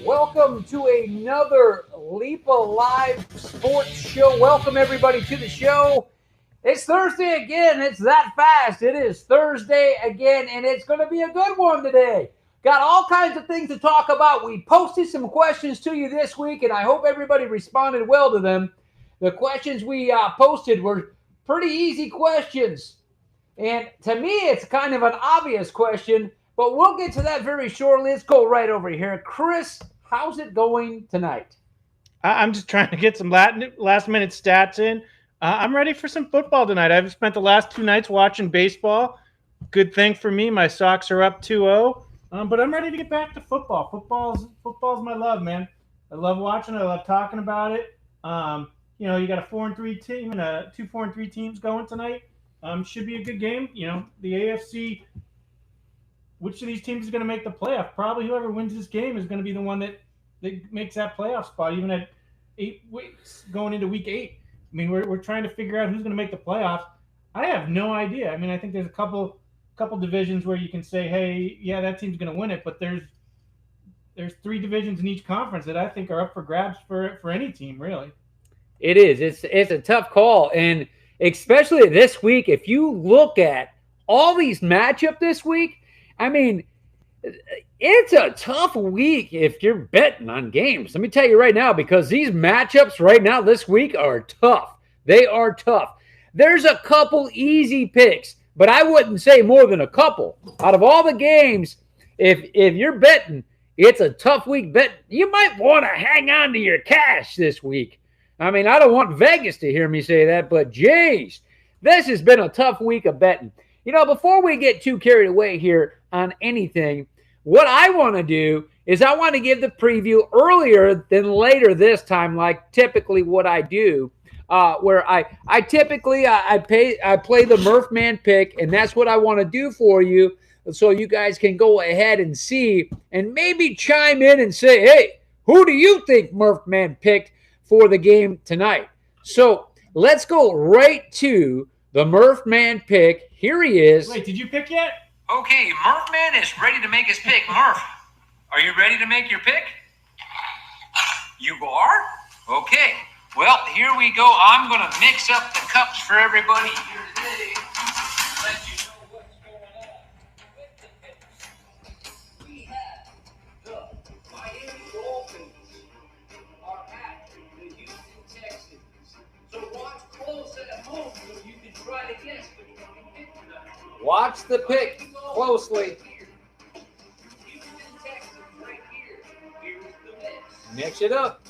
Welcome to another Leepa Live Sports Show. Welcome everybody to the show. It's Thursday again. It's that fast. It is Thursday again, and it's going to be a good one today. Got all kinds of things to talk about. We posted some questions to you this week, and I hope everybody responded well to them. The questions we posted were pretty easy questions. And to me, it's kind of an obvious question, but we'll get to that very shortly. Let's go right over here. Chris, how's it going tonight? I'm just trying to get some last-minute stats in. I'm ready for some football tonight. I've spent the last 2 nights watching baseball. Good thing for me. My Sox are up 2-0. But I'm ready to get back to football. Football's my love, man. I love watching it. I love talking about it. You got a 4-3 team and two 4-3 teams going tonight. Should be a good game. The AFC, which of these teams is going to make the playoff? Probably whoever wins this game is going to be the one that makes that playoff spot, even at 8 weeks going into week 8. I mean, we're trying to figure out who's going to make the playoffs. I have no idea. I mean, I think there's a couple divisions where you can say, hey, yeah, that team's going to win it, but there's 3 divisions in each conference that I think are up for grabs for any team, really. It is. It's a tough call, and especially this week, if you look at all these matchups this week, I mean, it's a tough week if you're betting on games. Let me tell you right now, because these matchups right now this week are tough. They are tough. There's a couple easy picks, but I wouldn't say more than a couple. Out of all the games, if you're betting, it's a tough week bet. You might want to hang on to your cash this week. I mean, I don't want Vegas to hear me say that, but geez, this has been a tough week of betting. Before we get too carried away here on anything, what I want to do is I want to give the preview earlier than later this time, like typically what I do, where I typically play the Murph Man pick, and that's what I want to do for you, so you guys can go ahead and see and maybe chime in and say, hey, who do you think Murph Man picked for the game tonight? So let's go right to the Murph Man pick. Here he is. Wait, did you pick yet? Okay, Murph Man is ready to make his pick. Murph, are you ready to make your pick? You are? Okay. Well, here we go. I'm going to mix up the cups for everybody here today. Let you know what's going on with the picks. We have the Miami Dolphins are at the Houston Texans. So watch close at home so you can try to guess which one you pick tonight. Watch the pick closely. Houston Texans right here. Here's the mix. Mix it up.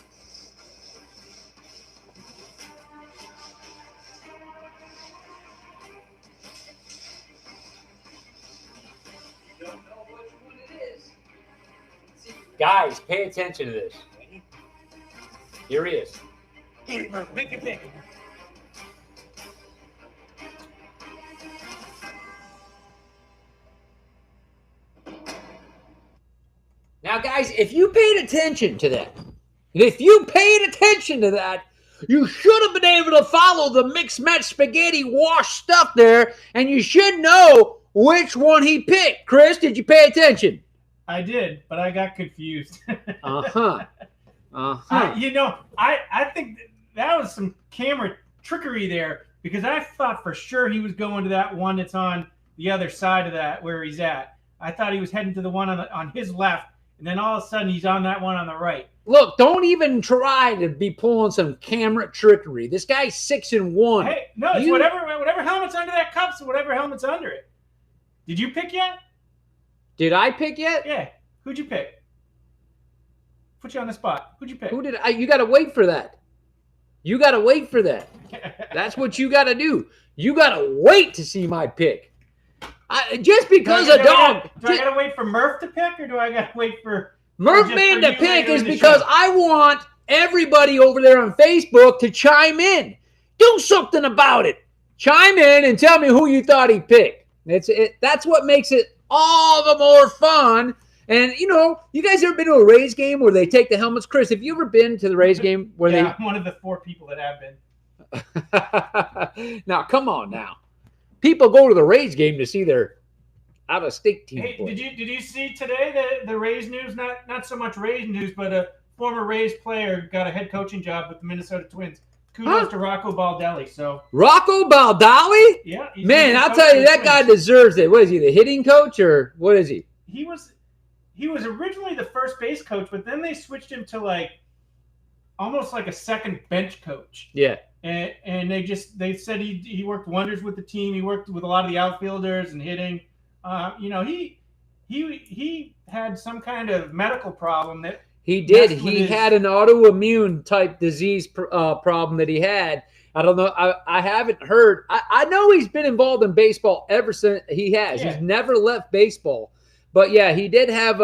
Don't know which one it is. Guys, pay attention to this. Here he is. Make your pick. Now, guys, if you paid attention to that, you should have been able to follow the mixed match spaghetti wash stuff there, and you should know which one he picked. Chris, did you pay attention? I did, but I got confused. Uh-huh. I think that was some camera trickery there, because I thought for sure he was going to that one that's on the other side of that where he's at. I thought he was heading to the one on his left, and then all of a sudden he's on that one on the right. Look, don't even try to be pulling some camera trickery. This guy's 6-1. Hey, no, it's whatever helmet's under that cup, so whatever helmet's under it. Did you pick yet? Did I pick yet? Yeah. Who'd you pick? Put you on the spot. Who'd you pick? Who did I? You got to wait for that. That's what you got to do. You got to wait to see my pick. Just because a dog. Do I got to wait for Murph to pick, or do I got to wait for Murph Man to pick? Is because I want everybody over there on Facebook to chime in. Do something about it. Chime in and tell me who you thought he picked. That's what makes it all the more fun. And, you guys ever been to a Rays game where they take the helmets? Chris, have you ever been to the Rays game where I'm one of the 4 people that have been. Now, come on now. People go to the Rays game to see their out of state team Hey, play. did you see today the Rays news? Not so much Rays news, but a former Rays player got a head coaching job with the Minnesota Twins. Kudos to Rocco Baldelli. So Rocco Baldelli? Yeah, man, I'll tell you, that guy deserves it. What is he, the hitting coach or what is he? He was originally the first base coach, but then they switched him to like almost like a second bench coach. Yeah. And they said he worked wonders with the team. He worked with a lot of the outfielders and hitting. He had some kind of medical problem that he did. He had an autoimmune type disease problem that he had. I don't know. I haven't heard. I know he's been involved in baseball ever since he has. Yeah. He's never left baseball. But yeah, he did have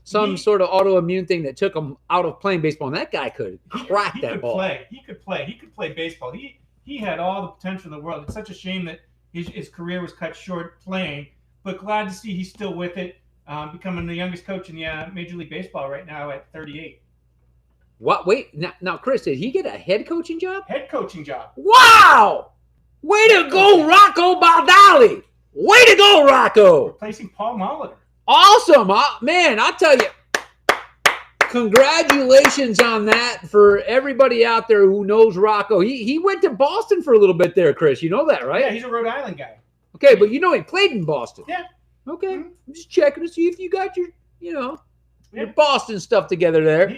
some sort of autoimmune thing that took him out of playing baseball. And that guy could crack that ball. He could play baseball. He had all the potential in the world. It's such a shame that his career was cut short playing. But glad to see he's still with it, becoming the youngest coach in the Major League Baseball right now at 38. What? Wait, now, Chris, did he get a head coaching job? Head coaching job. Wow! Way to go, Rocco Baldelli! Way to go, Rocco! Replacing Paul Molitor. Awesome, man! I'll tell you, congratulations on that for everybody out there who knows Rocco. He went to Boston for a little bit there, Chris. You know that, right? Yeah, he's a Rhode Island guy. Okay, but you know he played in Boston. Yeah. Okay, I'm just checking to see if you got your Boston stuff together there.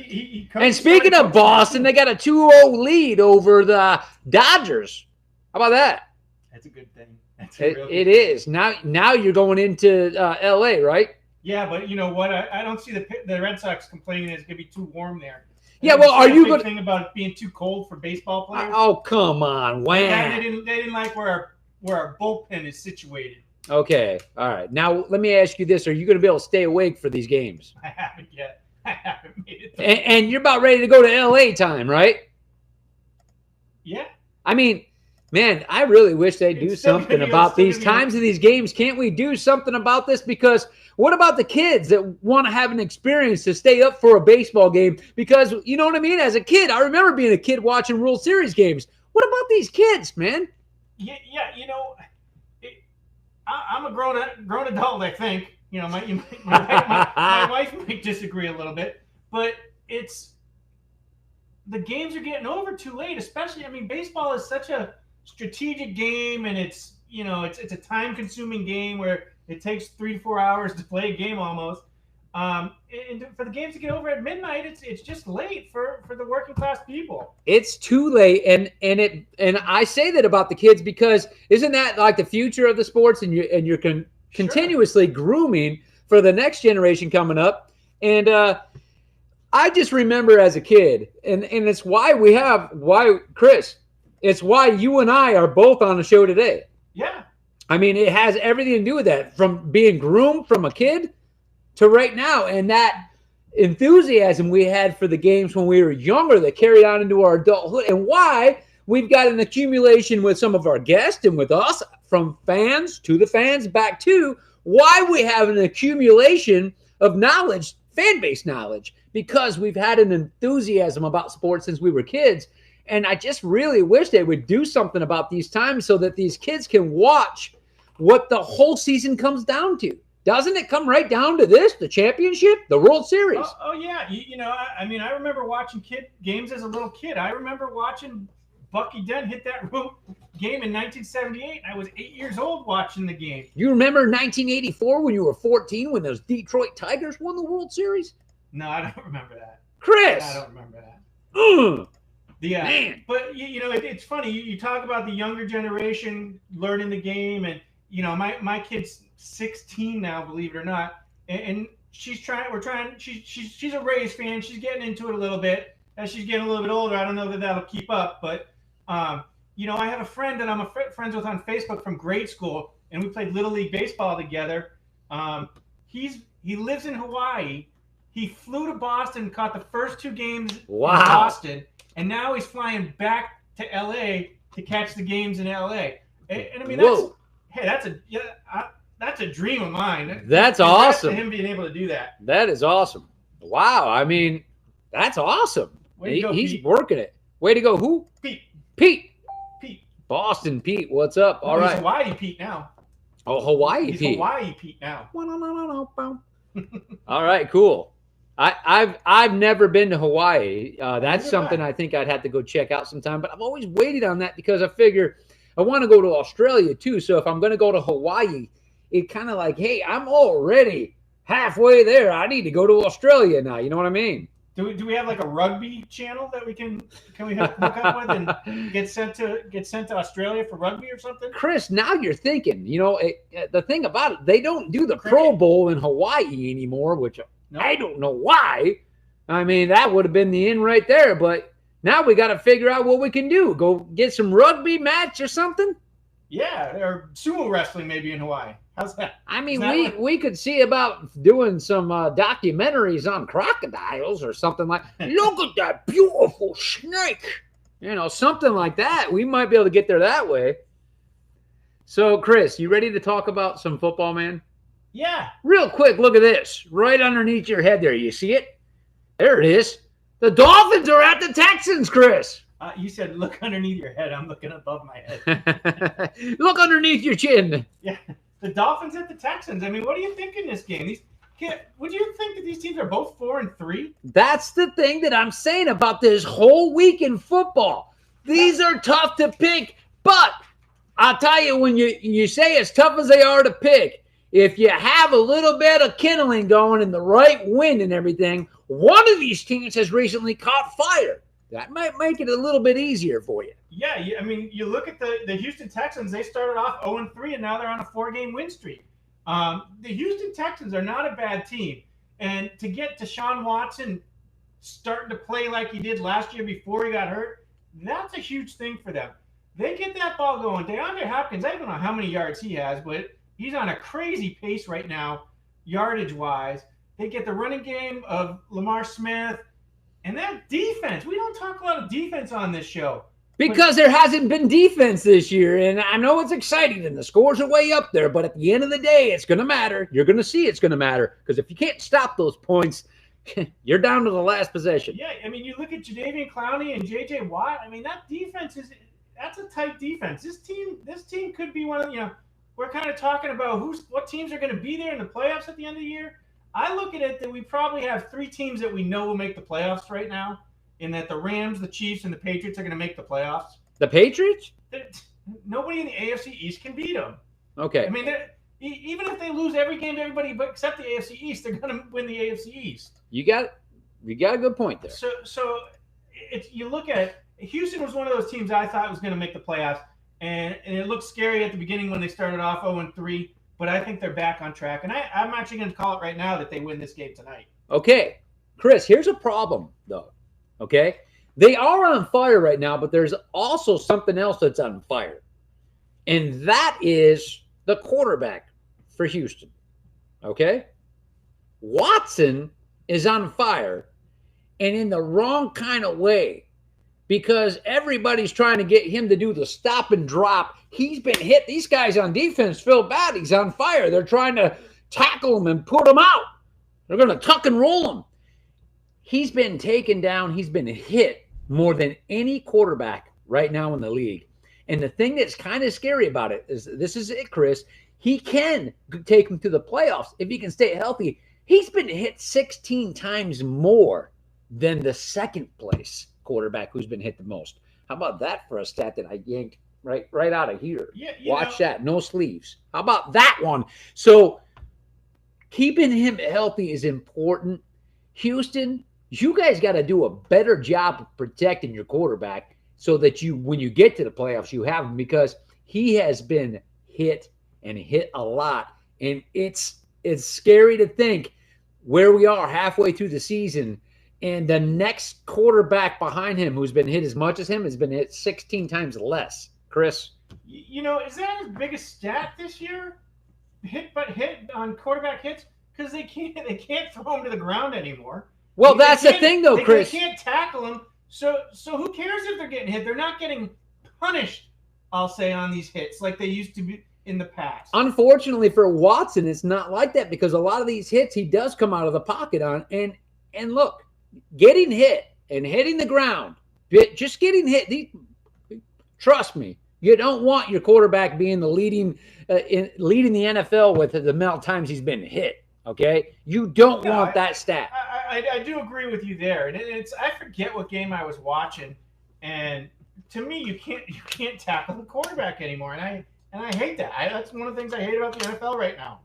And speaking of Boston, they got a 2-0 lead over the Dodgers. How about that? That's a good thing. It is. Now you're going into L.A., right? Yeah, but you know what? I don't see the Red Sox complaining that it's going to be too warm there. Yeah, well, are you going to think about it being too cold for baseball players? Oh, come on, Wham! They didn't like where our bullpen is situated. Okay, all right. Now let me ask you this: are you going to be able to stay awake for these games? I haven't yet. I haven't made it. And you're about ready to go to L.A. time, right? Yeah. I mean, man, I really wish they'd do something about these times of these games. Can't we do something about this? Because what about the kids that want to have an experience to stay up for a baseball game? Because, you know what I mean? As a kid, I remember being a kid watching World Series games. What about these kids, man? Yeah, I'm a grown adult, I think. You know, my wife might disagree a little bit, but the games are getting over too late, especially, I mean, baseball is such a strategic game, and it's a time-consuming game where it takes 3 to 4 hours to play a game almost. And for the games to get over at midnight, it's just late for the working class people. It's too late, and I say that about the kids because isn't that like the future of the sports? And you're continuously grooming for the next generation coming up. And I just remember as a kid, and it's why Chris. It's why you and I are both on the show today. Yeah. I mean, it has everything to do with that, from being groomed from a kid to right now. And that enthusiasm we had for the games when we were younger that carried on into our adulthood, and why we've got an accumulation with some of our guests and with us, from fans to the fans back to why we have an accumulation of knowledge, fan base knowledge, because we've had an enthusiasm about sports since we were kids. And I just really wish they would do something about these times so that these kids can watch what the whole season comes down to. Doesn't it come right down to this, the championship, the World Series? Oh yeah. I mean, I remember watching games as a little kid. I remember watching Bucky Dent hit that game in 1978. I was 8 years old watching the game. You remember 1984 when you were 14 when those Detroit Tigers won the World Series? No, I don't remember that. Chris! I don't remember that. Yeah, man. But it's funny. You talk about the younger generation learning the game, and my kid's 16 now, believe it or not, and she's a Rays fan. She's getting into it a little bit as she's getting a little bit older. I don't know that that'll keep up, but I have a friend that I'm friends with on Facebook from grade school, and we played Little League baseball together. He lives in Hawaii. He flew to Boston, caught the first 2 games in Boston, and now he's flying back to L.A. to catch the games in L.A. And I mean, that's a dream of mine. That's awesome. Him being able to do that. That is awesome. Wow. I mean, that's awesome. He's working it. Way to go. Who? Pete. Boston Pete. What's up? All right. He's Hawaii Pete now. Oh, Hawaii He's Pete. Hawaii Pete now. All right, cool. I've never been to Hawaii. That's Neither something have I. I think I'd have to go check out sometime. But I've always waited on that because I figure I want to go to Australia too. So if I'm going to go to Hawaii, it kind of like, hey, I'm already halfway there. I need to go to Australia now. You know what I mean? Do we have like a rugby channel that we can we hook up with and get sent to Australia for rugby or something? Chris, now you're thinking. The thing about it, they don't do the Cricket. Pro Bowl in Hawaii anymore, which Nope. I don't know why. I mean, that would have been the end right there. But now we got to figure out what we can do. Go get some rugby match or something. Yeah, or sumo wrestling maybe in Hawaii. How's that? I mean, we could see about doing some documentaries on crocodiles or something like. Look at that beautiful snake. Something like that. We might be able to get there that way. So, Chris, you ready to talk about some football, man? Yeah. Real quick, look at this. Right underneath your head there. You see it? There it is. The Dolphins are at the Texans, Chris. You said look underneath your head. I'm looking above my head. Look underneath your chin. Yeah. The Dolphins at the Texans. I mean, what do you think in this game? Would you think that these teams are both 4-3? That's the thing that I'm saying about this whole week in football. These are tough to pick, but I'll tell you, when you say as tough as they are to pick, if you have a little bit of kindling going and the right wind and everything, one of these teams has recently caught fire. That might make it a little bit easier for you. Yeah, I mean, you look at the Houston Texans. They started off 0-3, and now they're on a 4-game win streak. The Houston Texans are not a bad team. And to get Deshaun Watson starting to play like he did last year before he got hurt, that's a huge thing for them. They get that ball going. DeAndre Hopkins, I don't know how many yards he has, but he's on a crazy pace right now, yardage-wise. They get the running game of Lamar Smith. And that defense, we don't talk a lot of defense on this show. Because there hasn't been defense this year, and I know it's exciting, and the scores are way up there, but at the end of the day, it's going to matter. You're going to see it's going to matter, because if you can't stop those points, you're down to the last possession. Yeah, I mean, you look at Jadeveon Clowney and J.J. Watt. I mean, that defense that's a tight defense. This team could be one of, we're kind of talking about what teams are going to be there in the playoffs at the end of the year. I look at it that we probably have 3 teams that we know will make the playoffs right now, in that the Rams, the Chiefs, and the Patriots are going to make the playoffs. The Patriots? Nobody in the AFC East can beat them. Okay. I mean, even if they lose every game to everybody except the AFC East, they're going to win the AFC East. You got a good point there. So you look at it, Houston was one of those teams I thought was going to make the playoffs, and it looked scary at the beginning when they started off 0-3. But I think they're back on track. And I'm actually going to call it right now that they win this game tonight. Okay. Chris, here's a problem, though. Okay? They are on fire right now, but there's also something else that's on fire. And that is the quarterback for Houston. Okay? Watson is on fire, and in the wrong kind of way, because everybody's trying to get him to do the stop and drop. He's been hit. These guys on defense feel bad. He's on fire. They're trying to tackle him and put him out. They're going to tuck and roll him. He's been taken down. He's been hit more than any quarterback right now in the league. And the thing that's kind of scary about it is, this is it, Chris, he can take him to the playoffs if he can stay healthy. He's been hit 16 times more than the second place quarterback who's been hit the most. How about that for a stat that I yanked right out of here? Yeah, Watch that. No sleeves. How about that one? So keeping him healthy is important. Houston, you guys got to do a better job of protecting your quarterback so that when you get to the playoffs, you have him, because he has been hit and hit a lot. And it's scary to think where we are halfway through the season, and the next quarterback behind him who's been hit as much as him has been hit 16 times less. Chris? Is that his biggest stat this year? Hit on quarterback hits? Because they can't throw him to the ground anymore. Well, that's the thing, though, Chris. They can't tackle him. So who cares if they're getting hit? They're not getting punished, I'll say, on these hits like they used to be in the past. Unfortunately for Watson, it's not like that, because a lot of these hits he does come out of the pocket on. And look, getting hit and hitting the ground, just getting hit, trust me, you don't want your quarterback being the leading leading the NFL with the amount of times he's been hit. Okay, you don't want that stat. I do agree with you there, and it's I forget what game I was watching, and to me you can't tackle the quarterback anymore, and I hate that. That's one of the things I hate about the NFL right now.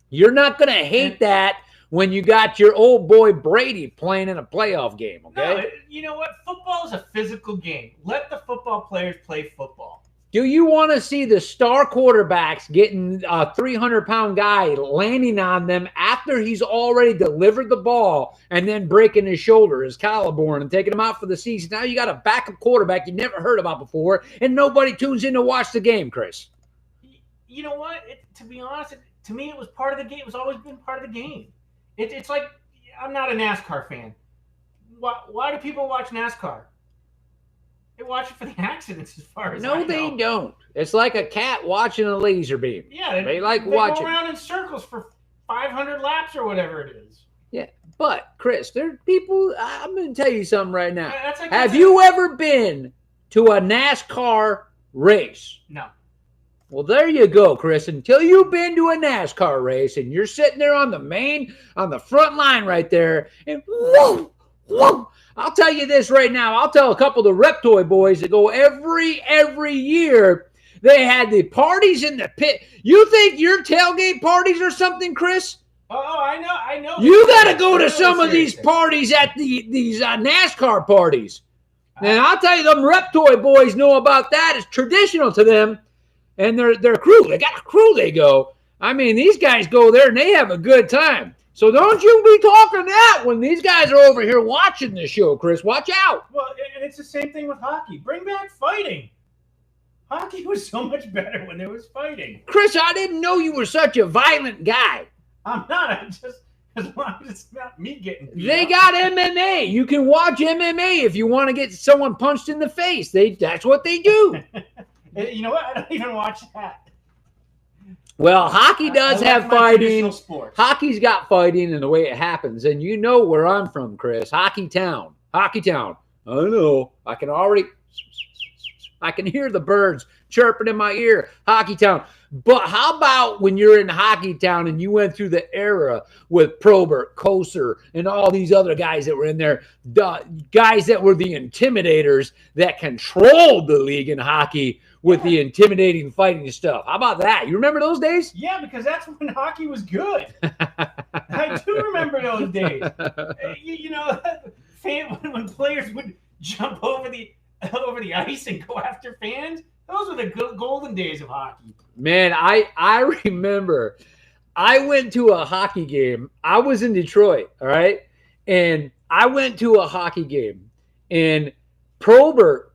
You're not gonna hate that when you got your old boy Brady playing in a playoff game. Okay, no, you know what? Football is a physical game. Let the football players play football. Do you want to see the star quarterbacks getting a 300-pound guy landing on them after he's already delivered the ball and then breaking his shoulder, his collarbone, and taking him out for the season? Now you got a backup quarterback you never heard about before, and nobody tunes in to watch the game, Chris. You know what? To be honest, to me, it was part of the game. It was always been part of the game. It's like, I'm not a NASCAR fan. Why do people watch NASCAR? They watch it for the accidents, as far as I know. No, they don't. It's like a cat watching a laser beam. Yeah, they like watching. Go around in circles for 500 laps or whatever it is. Yeah, but Chris, there are people. I'm going to tell you something right now. Like Have you ever been to a NASCAR race? No. Well, there you go, Chris. Until you've been to a NASCAR race and you're sitting there on the front line right there, and whoa, whoa. I'll tell you this right now. I'll tell a couple of the Reptoy boys that go every year. They had the parties in the pit. You think your tailgate parties are something, Chris? Oh, I know. You got to go to some of these parties at these NASCAR parties. Now, I'll tell you, them Reptoy boys know about that. It's traditional to them. And their crew, they got a crew they go. I mean, these guys go there and they have a good time. So don't you be talking that when these guys are over here watching this show, Chris. Watch out. Well, and it's the same thing with hockey. Bring back fighting. Hockey was so much better when there was fighting. Chris, I didn't know you were such a violent guy. I'm not. I'm just, as long as it's not me getting beat They up. got MMA. You can watch MMA if you want to get someone punched in the face. That's what they do. You know what? I don't even watch that. Well, hockey does have fighting. Sports. Hockey's got fighting and the way it happens. And you know where I'm from, Chris. Hockey Town. Hockey Town. I know. I can hear the birds chirping in my ear. Hockey Town. But how about when you're in Hockey Town and you went through the era with Probert, Koser, and all these other guys that were in there, the guys that were the intimidators that controlled the league in hockey with the intimidating fighting stuff. How about that? You remember those days? Yeah, because that's when hockey was good. I do remember those days. You know, when players would jump over the ice and go after fans, those were the golden days of hockey. Man, I remember I went to a hockey game. I was in Detroit, all right? And I went to a hockey game, and Probert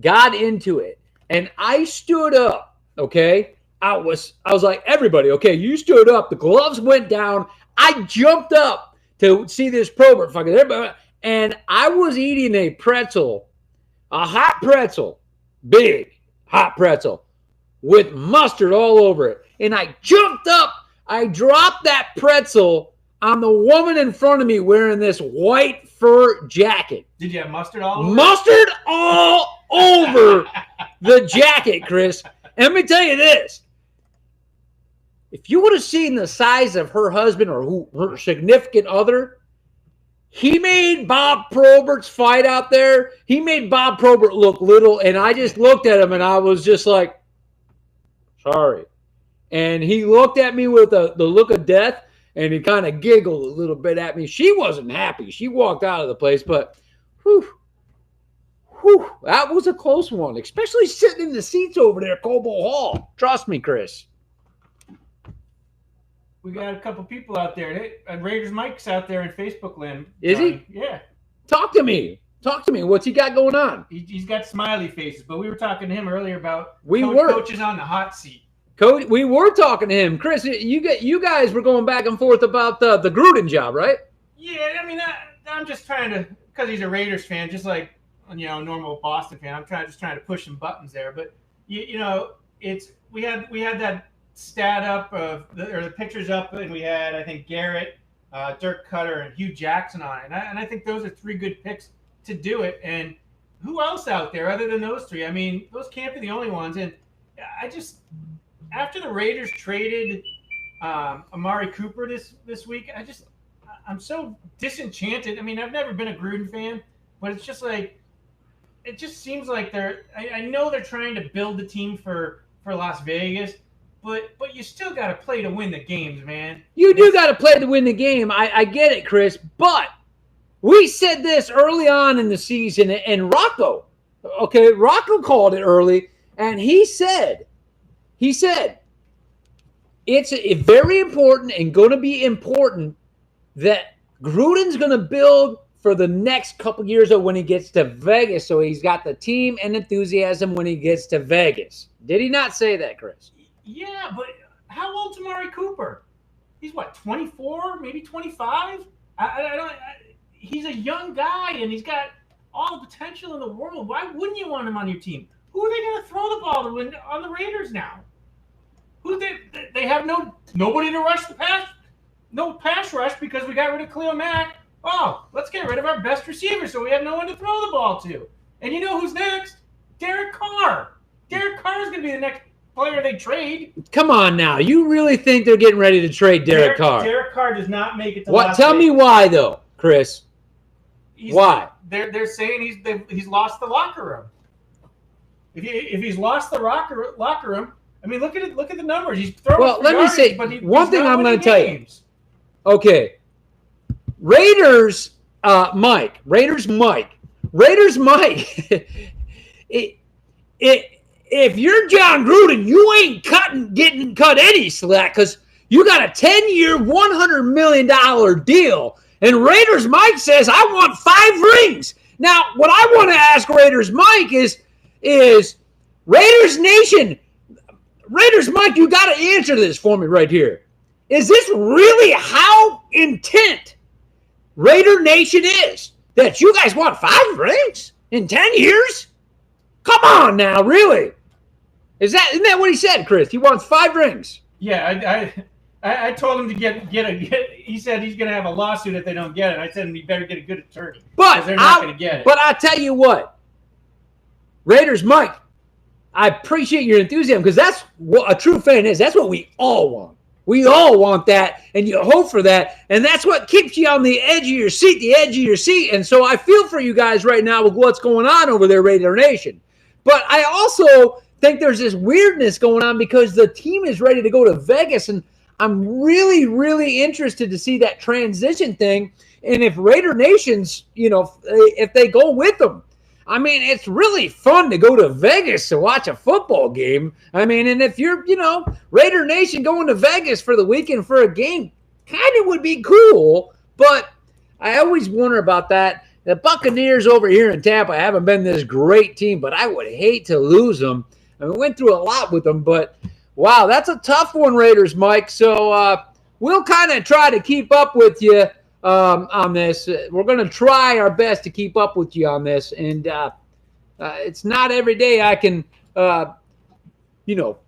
got into it. And I stood up, okay? I was like, everybody, okay, you stood up. The gloves went down. I jumped up to see this Probert fucking everybody. And I was eating a pretzel, a hot pretzel, big hot pretzel with mustard all over it. And I jumped up. I dropped that pretzel on the woman in front of me wearing this white fur jacket. Did you have mustard all over? Mustard all over the jacket, Chris. And let me tell you this. If you would have seen the size of her husband or her significant other, he made Bob Probert's fight out there. He made Bob Probert look little, and I just looked at him, and I was just like, sorry. And he looked at me with the look of death, and he kind of giggled a little bit at me. She wasn't happy. She walked out of the place, but whew, that was a close one, especially sitting in the seats over there at Cobo Hall. Trust me, Chris. We got a couple people out there. Raiders Mike's out there in Facebook land. Is he? Yeah. Talk to me. What's he got going on? He's got smiley faces, but we were talking to him earlier about coaches on the hot seat. Coach, we were talking to him. Chris, you guys were going back and forth about the Gruden job, right? Yeah, I mean, I'm just trying to, because he's a Raiders fan, just like, you know, a normal Boston fan. I'm just trying to push some buttons there. But, you know, we had that stat up the pictures up, and we had, I think, Garrett, Dirk Cutter, and Hugh Jackson on it. And I think those are three good picks to do it. And who else out there other than those three? I mean, those can't be the only ones. And after the Raiders traded Amari Cooper this week, I'm so disenchanted. I mean, I've never been a Gruden fan, but it's just like it just seems like I know they're trying to build the team for Las Vegas, but you still got to play to win the games, man. You do got to play to win the game. I get it, Chris, but we said this early on in the season, and Rocco called it early, and he said it's very important and going to be important that Gruden's going to build for the next couple years of when he gets to Vegas, so he's got the team and enthusiasm when he gets to Vegas. Did he not say that, Chris? Yeah, but how old's Amari Cooper? He's what, 24, maybe 25? He's a young guy, and he's got all the potential in the world. Why wouldn't you want him on your team? Who are they going to throw the ball to on the Raiders now? They have nobody to rush the pass, no pass rush because we got rid of Khalil Mack. Oh, let's get rid of our best receiver so we have no one to throw the ball to. And you know who's next? Derek Carr. Derek Carr is going to be the next player they trade. Come on now. You really think they're getting ready to trade Derek Carr? Derek Carr does not make it to Las Vegas. Tell me why, though, Chris. Why? They're saying he's lost the locker room. If he's lost the locker room, I mean, look at the numbers. He's throwing. Well, let me say one thing. I'm going to tell you. Okay, Raiders Mike. If you're John Gruden, you ain't getting cut any slack because you got a 10-year, $100 million deal. And Raiders Mike says, I want 5 rings. Now, what I want to ask Raiders Mike is Raiders Nation, Raiders Mike, you got to answer this for me right here. Is this really how intent Raider Nation is? That you guys want 5 rings in 10 years? Come on now, really? Isn't that what he said, Chris? He wants 5 rings. Yeah, I told him to get. He said he's going to have a lawsuit if they don't get it. I said he better get a good attorney. But they're not going to get it. But I tell you what, Raiders Mike, I appreciate your enthusiasm because that's what a true fan is. That's what we all want. We all want that, and you hope for that, and that's what keeps you on the edge of your seat, And so I feel for you guys right now with what's going on over there, Raider Nation. But I also think there's this weirdness going on because the team is ready to go to Vegas, and I'm really, really interested to see that transition thing. And if Raider Nation's, if they go with them, I mean, it's really fun to go to Vegas to watch a football game. I mean, and if you're, Raider Nation going to Vegas for the weekend for a game, kind of would be cool. But I always wonder about that. The Buccaneers over here in Tampa haven't been this great team, but I would hate to lose them. I mean, we went through a lot with them, but wow, that's a tough one, Raiders, Mike. So we'll kind of try to keep up with you on this. We're going to try our best to keep up with you on this. And it's not every day I can,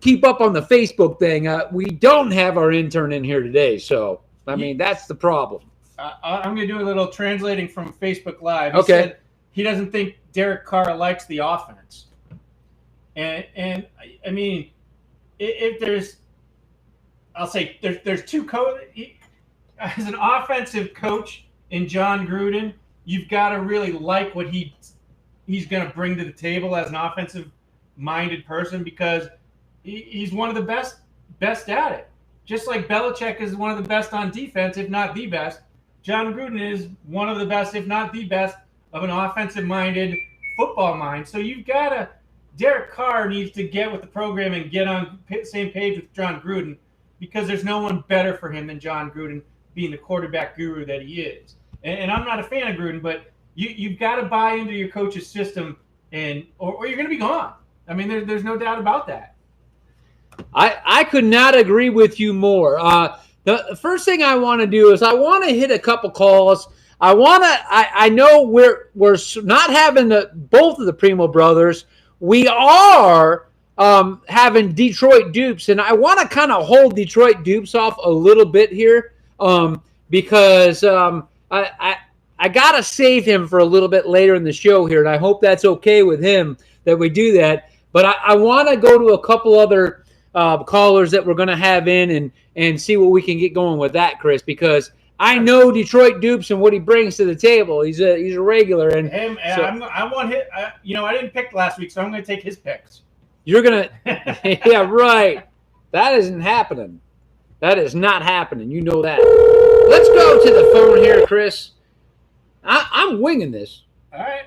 keep up on the Facebook thing. We don't have our intern in here today. So, I mean, that's the problem. I'm going to do a little translating from Facebook Live. He said he doesn't think Derek Carr likes the offense. And I mean, if there's two as an offensive coach in John Gruden, you've got to really like what he's going to bring to the table as an offensive-minded person because he's one of the best at it. Just like Belichick is one of the best on defense, if not the best, John Gruden is one of the best, if not the best, of an offensive-minded football mind. So Derek Carr needs to get with the program and get on the same page with John Gruden because there's no one better for him than John Gruden being the quarterback guru that he is. And I'm not a fan of Gruden, but you've got to buy into your coach's system or you're going to be gone. I mean, there's no doubt about that. I could not agree with you more. The first thing I want to do is I want to hit a couple calls. I know we're not having both of the Primo brothers. We are having Detroit dupes, and I want to kind of hold Detroit dupes off a little bit here because I got to save him for a little bit later in the show here, and I hope that's okay with him that we do that. But I want to go to a couple other callers that we're going to have in and see what we can get going with that, Chris, because I know Detroit Dupes and what he brings to the table. He's a regular. And I want his. I didn't pick last week, so I'm going to take his picks. You're going to – yeah, right. That isn't happening. That is not happening. You know that. Let's go to the phone here, Chris. I'm winging this. All right.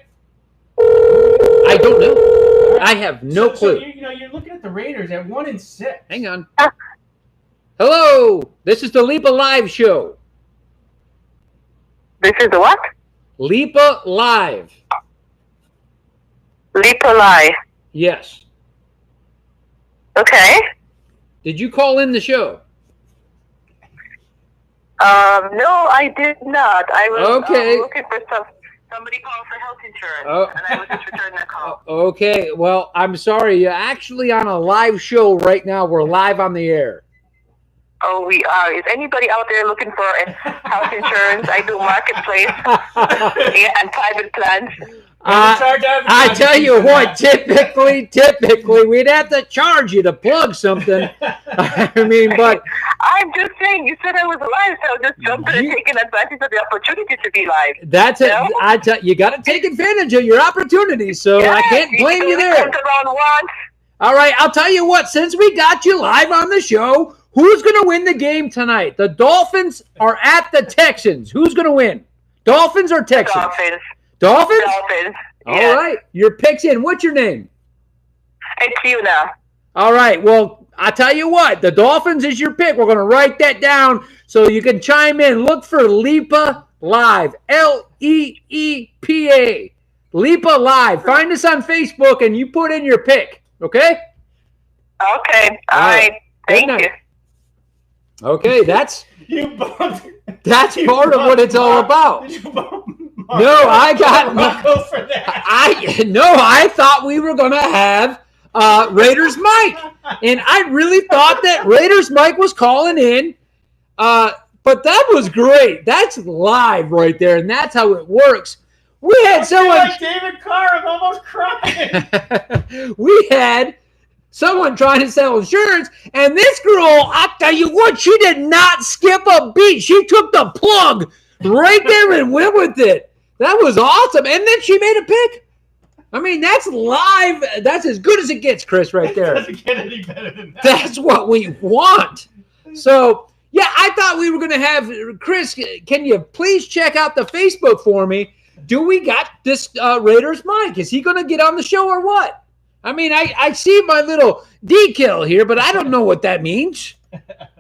I don't know. I have no clue. So you're looking at the Raiders at 1-6. Hang on. Hello. This is the Leepa Live show. This is the what? Leepa Live. Leepa Live. Yes. Okay. Did you call in the show? No, I did not. I was looking for somebody called for health insurance, and I was just returning that call. Okay, well, I'm sorry. You're actually on a live show right now. We're live on the air. Oh, we are. Is anybody out there looking for health insurance? I do marketplace and private plans. I tell you what, typically, we'd have to charge you to plug something. I mean, but I'm just saying, you said I was live, so I was just jumping and taking advantage of the opportunity to be live. That's it. I tell you, got to take advantage of your opportunities, so I can't blame you there. Around once. All right, I'll tell you what, since we got you live on the show, who's going to win the game tonight? The Dolphins are at the Texans. Who's going to win? Dolphins or Texans? Dolphins. Dolphins? Dolphins. All right. Your pick's in. What's your name? It's you now. All right. Well, I tell you what. The Dolphins is your pick. We're going to write that down so you can chime in. Look for Leepa Live. Leepa. Leepa Live. Find us on Facebook and you put in your pick. Okay? Okay. All right. Thank you. Okay. That's part of what it's all about. No, I thought we were going to have Raiders Mike. And I really thought that Raiders Mike was calling in. But that was great. That's live right there, and that's how it works. We had someone like David Carr, I'm almost crying. We had someone trying to sell insurance, and this girl, I tell you what, she did not skip a beat. She took the plug right there and went with it. That was awesome. And then she made a pick. I mean, that's live. That's as good as it gets, Chris, right there. It doesn't get any better than that. That's what we want. So, yeah, I thought we were going to have Chris, can you please check out the Facebook for me? Do we got this Raiders Mike? Is he going to get on the show or what? I mean, I see my little decal here, but I don't know what that means.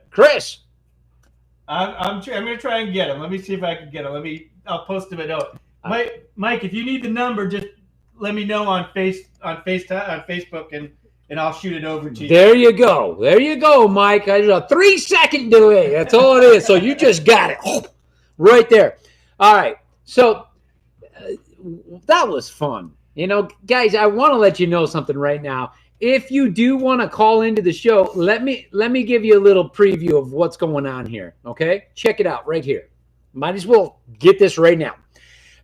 Chris. I'm going to try and get him. Let me see if I can get him. I'll post him a note. Mike, if you need the number, just let me know on Facebook, and I'll shoot it over to you. There you go, Mike. There's a 3-second delay. That's all it is. So you just got it right there. All right. So that was fun. You know, guys, I want to let you know something right now. If you do want to call into the show, let me give you a little preview of what's going on here. Okay, check it out right here. Might as well get this right now.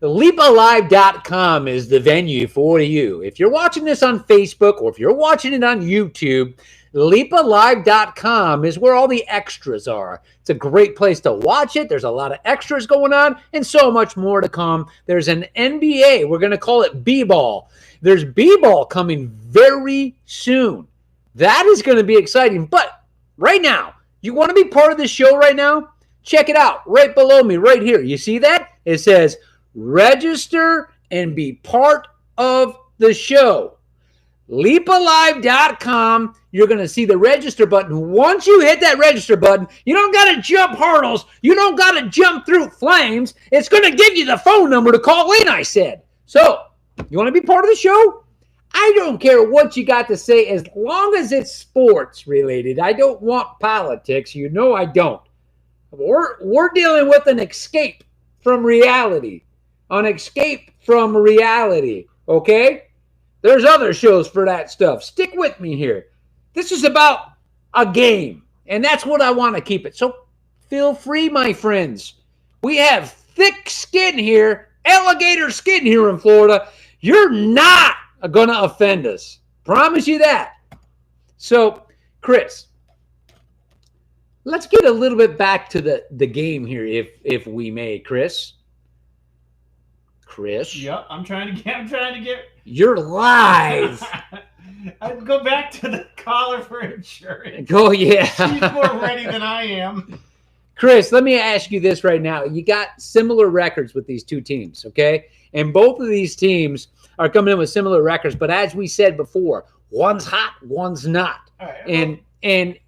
LeepaLive.com is the venue for you. If you're watching this on Facebook or if you're watching it on YouTube, LeepaLive.com is where all the extras are. It's a great place to watch it. There's a lot of extras going on and so much more to come. There's an NBA. We're going to call it B-Ball. There's B-Ball coming very soon. That is going to be exciting. But right now, you want to be part of this show right now? Check it out right below me right here. You see that? It says register and be part of the show. LeepaLive.com. You're going to see the register button. Once you hit that register button, you don't got to jump hurdles. You don't got to jump through flames. It's going to give you the phone number to call in, I said. So, you want to be part of the show? I don't care what you got to say as long as it's sports related. I don't want politics. You know I don't. We're dealing with an escape from reality. An escape from reality. Okay? There's other shows for that stuff. Stick with me here. This is about a game. And that's what I want to keep it. So feel free, my friends. We have thick skin here. Alligator skin here in Florida. You're not going to offend us. Promise you that. So Chris, let's get a little bit back to the game here, if we may, Chris. Yep, I'm trying to get. You're live. I'd go back to the caller for insurance. Oh yeah. She's more ready than I am. Chris, let me ask you this right now. You got similar records with these two teams, okay? And both of these teams are coming in with similar records, but as we said before, one's hot, one's not. All right. And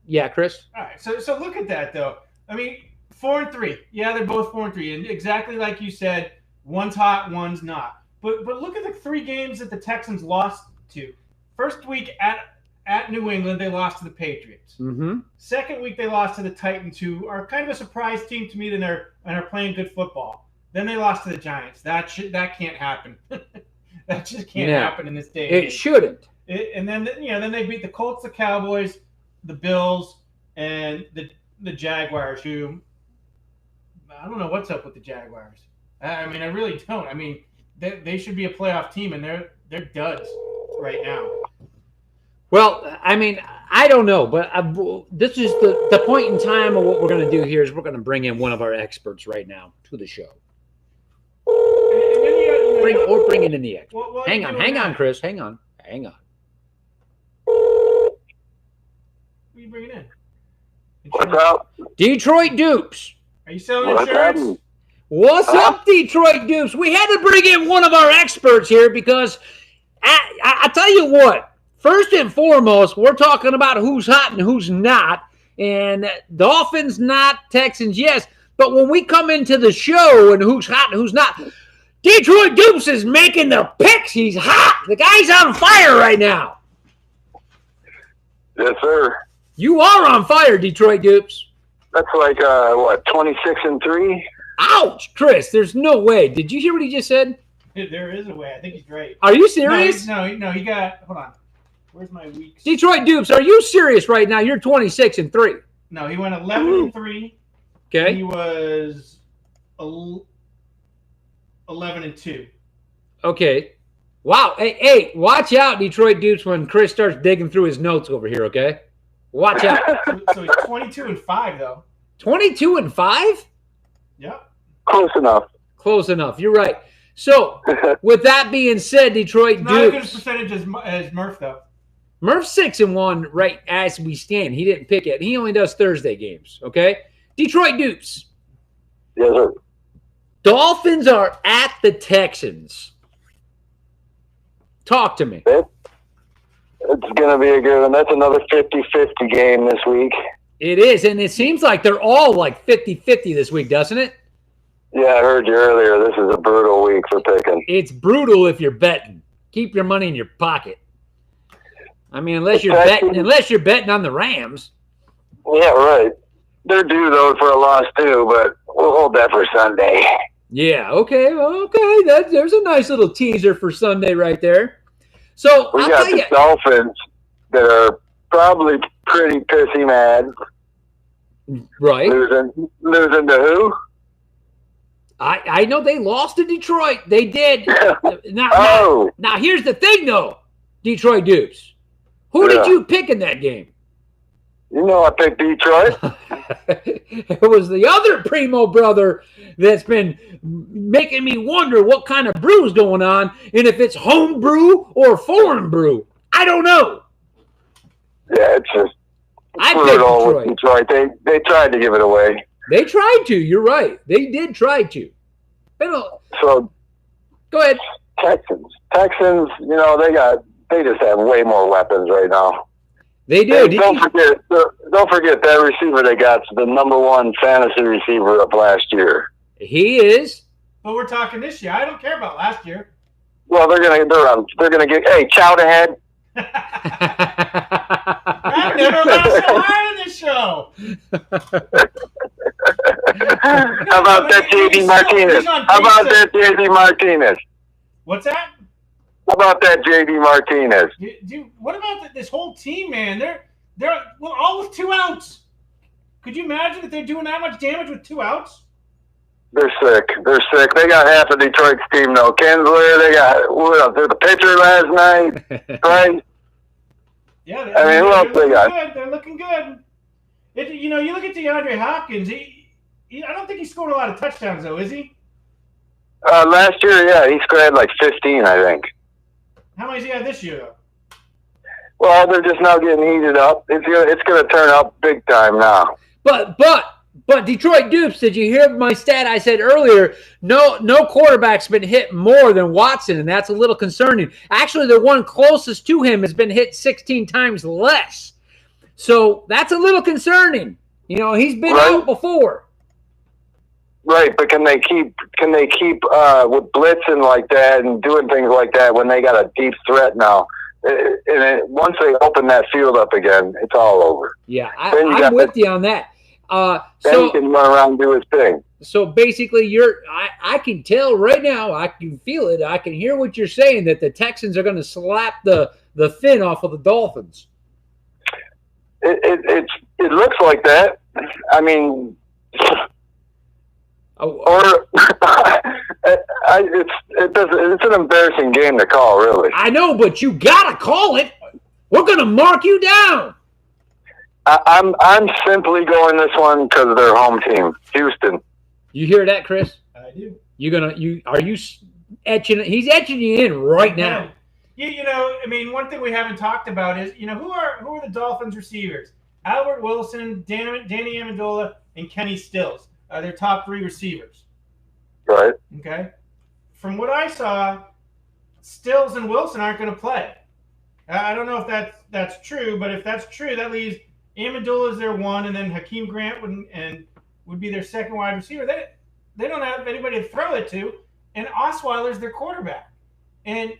yeah, Chris. All right. So look at that though. I mean, 4-3. Yeah, they're both 4-3, and exactly like you said, one's hot, one's not. But look at the 3 games that the Texans lost to. First week at New England, they lost to the Patriots. Mm-hmm. Second week, they lost to the Titans, who are kind of a surprise team to me, and are playing good football. Then they lost to the Giants. That can't happen. That just can't happen in this day. It shouldn't. And then they beat the Colts, the Cowboys, the Bills, and the Jaguars. Who I don't know what's up with the Jaguars. I mean, I really don't. I mean, they should be a playoff team, and they're duds right now. Well, I mean, I don't know, but this is the point in time of what we're going to do here is we're going to bring in one of our experts right now to the show. Bring in the expert. Hang on, Chris. Hang on. Who are you bringing in? What's up? Detroit Dupes. Are you selling insurance? What's up, Detroit Dupes? We had to bring in one of our experts here because I tell you what. First and foremost, we're talking about who's hot and who's not. And Dolphins not, Texans yes. But when we come into the show and who's hot and who's not, Detroit Dupes is making the picks. He's hot. The guy's on fire right now. Yes, sir. You are on fire, Detroit Dupes. That's like, 26-3? Ouch, Chris, there's no way. Did you hear what he just said? There is a way. I think he's right. Are you serious? No, he got – hold on. Where's my weeks? Detroit Dupes, are you serious right now? You're 26-3. No, he went 11-3. Okay. He was 11-2. Okay. Wow. Hey, watch out, Detroit Dupes, when Chris starts digging through his notes over here, okay? Watch out. So he's 22-5, though. 22-5? Yep. Close enough. You're right. So, with that being said, Detroit Dupes. Not as good a percentage as Murph, though. Murph's 6-1 right as we stand. He didn't pick it. He only does Thursday games, okay? Detroit Dupes. Yes, sir. Dolphins are at the Texans. Talk to me. It's going to be a good one. That's another 50-50 game this week. It is, and it seems like they're all like 50-50 this week, doesn't it? Yeah, I heard you earlier. This is a brutal week for picking. It's brutal if you're betting. Keep your money in your pocket. I mean, unless you're betting on the Rams. Yeah, right. They're due though for a loss too, but we'll hold that for Sunday. Yeah. Okay. There's a nice little teaser for Sunday right there. So we got the Dolphins that are probably pretty pissy mad. Right. Losing to who? I know they lost to Detroit. They did. Now, here's the thing, though, Detroit Dupes. Who did you pick in that game? You know I picked Detroit. It was the other Primo brother that's been making me wonder what kind of brew is going on and if it's home brew or foreign brew. I don't know. Yeah, it's just brutal with Detroit. They tried to give it away. They tried to. You're right. They did try to. So go ahead. Texans, they just have way more weapons right now. They do. Don't forget that receiver they got is the number 1 fantasy receiver of last year. He is. But we're talking this year. I don't care about last year. Well, they're gonna get chow ahead. I never laughed so hard in this show. How about that JD Martinez? What's that? How about that JD Martinez? Dude, what about this whole team, man? They're all with 2 outs. Could you imagine if they're doing that much damage with 2 outs? They're sick. They got half of Detroit's team though. Kinsler, they got the pitcher last night, right? Yeah, I mean, who else they got? good. They're looking good. You look at DeAndre Hopkins. I don't think he scored a lot of touchdowns, though, is he? Last year, yeah, he scored like 15, I think. How many does he have this year, though? Well, they're just now getting heated up. It's gonna turn up big time now. But Detroit Dupes, did you hear my stat I said earlier? No quarterback's been hit more than Watson, and that's a little concerning. Actually, the one closest to him has been hit 16 times less. So that's a little concerning. He's been out before. Right, but can they keep with blitzing like that and doing things like that when they got a deep threat now? Once they open that field up again, it's all over. Yeah, I'm with you on that. Then he can run around and do his thing. So basically, I can tell right now, I can feel it, I can hear what you're saying, that the Texans are going to slap the fin off of the Dolphins. It looks like that. I mean, it's an embarrassing game to call, really. I know, but you gotta call it. We're gonna mark you down. I'm simply going this one because of their home team, Houston. You hear that, Chris? I do. Are you etching? He's etching you in right now. I mean, one thing we haven't talked about is, who are the Dolphins receivers? Albert Wilson, Danny Amendola, and Kenny Stills. Their top 3 receivers. Right. Okay. From what I saw, Stills and Wilson aren't going to play. I don't know if that's true, but if that's true, that leaves Amendola as their 1, and then Hakeem Grant would be their second wide receiver. They don't have anybody to throw it to, and Osweiler's their quarterback. And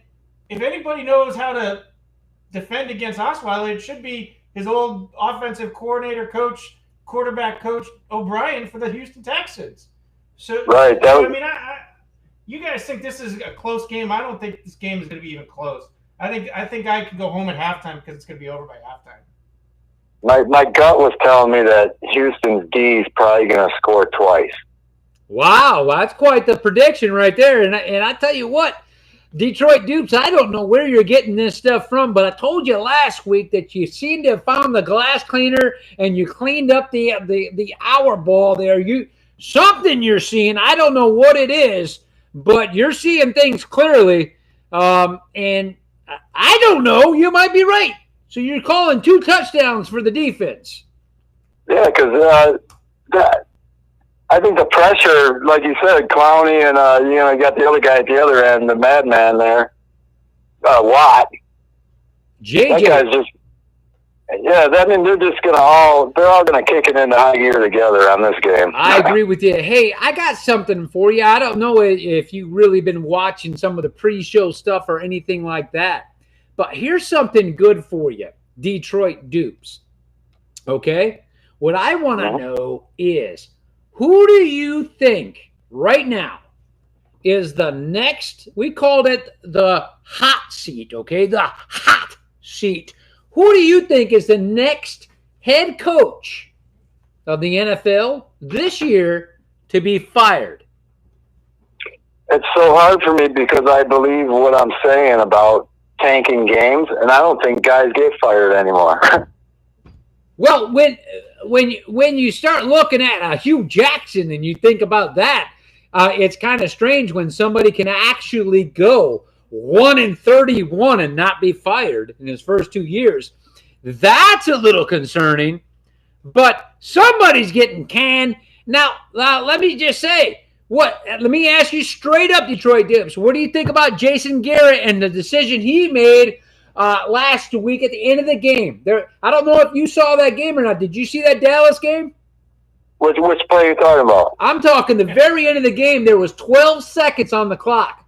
if anybody knows how to defend against Osweiler, it should be his old offensive coordinator, quarterback coach O'Brien for the Houston Texans. So, right. You guys think this is a close game? I don't think this game is going to be even close. I think I could go home at halftime because it's going to be over by halftime. My gut was telling me that Houston's D is probably going to score twice. Wow, that's quite the prediction right there. And I tell you what, Detroit Dupes, I don't know where you're getting this stuff from, but I told you last week that you seem to have found the glass cleaner and you cleaned up the hour ball there. Something you're seeing, I don't know what it is, but you're seeing things clearly. And I don't know, you might be right. So you're calling 2 touchdowns for the defense. Yeah, because I think the pressure, like you said, Clowney and you got the other guy at the other end, the madman there, Watt. JJ. That guy's just, they're all gonna kick it into high gear together on this game. I agree with you. Hey, I got something for you. I don't know if you've really been watching some of the pre-show stuff or anything like that, but here's something good for you, Detroit Dupes. Okay? What I want to know is, who do you think right now is the next, we called it the hot seat, okay? The hot seat. Who do you think is the next head coach of the NFL this year to be fired? It's so hard for me because I believe what I'm saying about tanking games, and I don't think guys get fired anymore. Well, when you start looking at Hugh Jackson and you think about that, it's kind of strange when somebody can actually go 1-31 and not be fired in his first 2 years. That's a little concerning, but somebody's getting canned. Now, let me just say, let me ask you straight up, Detroit Dupes, what do you think about Jason Garrett and the decision he made last week at the end of the game? I don't know if you saw that game or not. Did you see that Dallas game? Which play are you talking about? I'm talking the very end of the game. There was 12 seconds on the clock.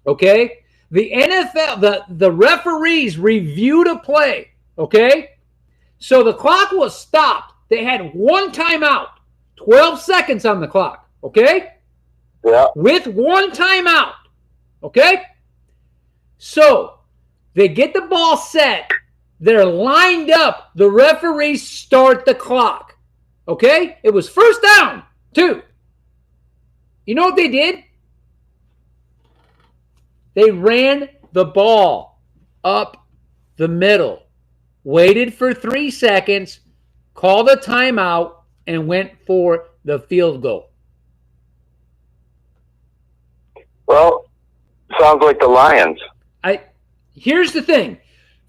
Okay? The NFL, the referees reviewed a play. Okay? So the clock was stopped. They had one timeout. 12 seconds on the clock. Okay? Yeah. With one timeout. Okay? So they get the ball set. They're lined up. The referees start the clock. Okay? It was first down, 2. You know what they did? They ran the ball up the middle. waited for 3 seconds, called a timeout, and went for the field goal? Well, sounds like the Lions. Here's the thing.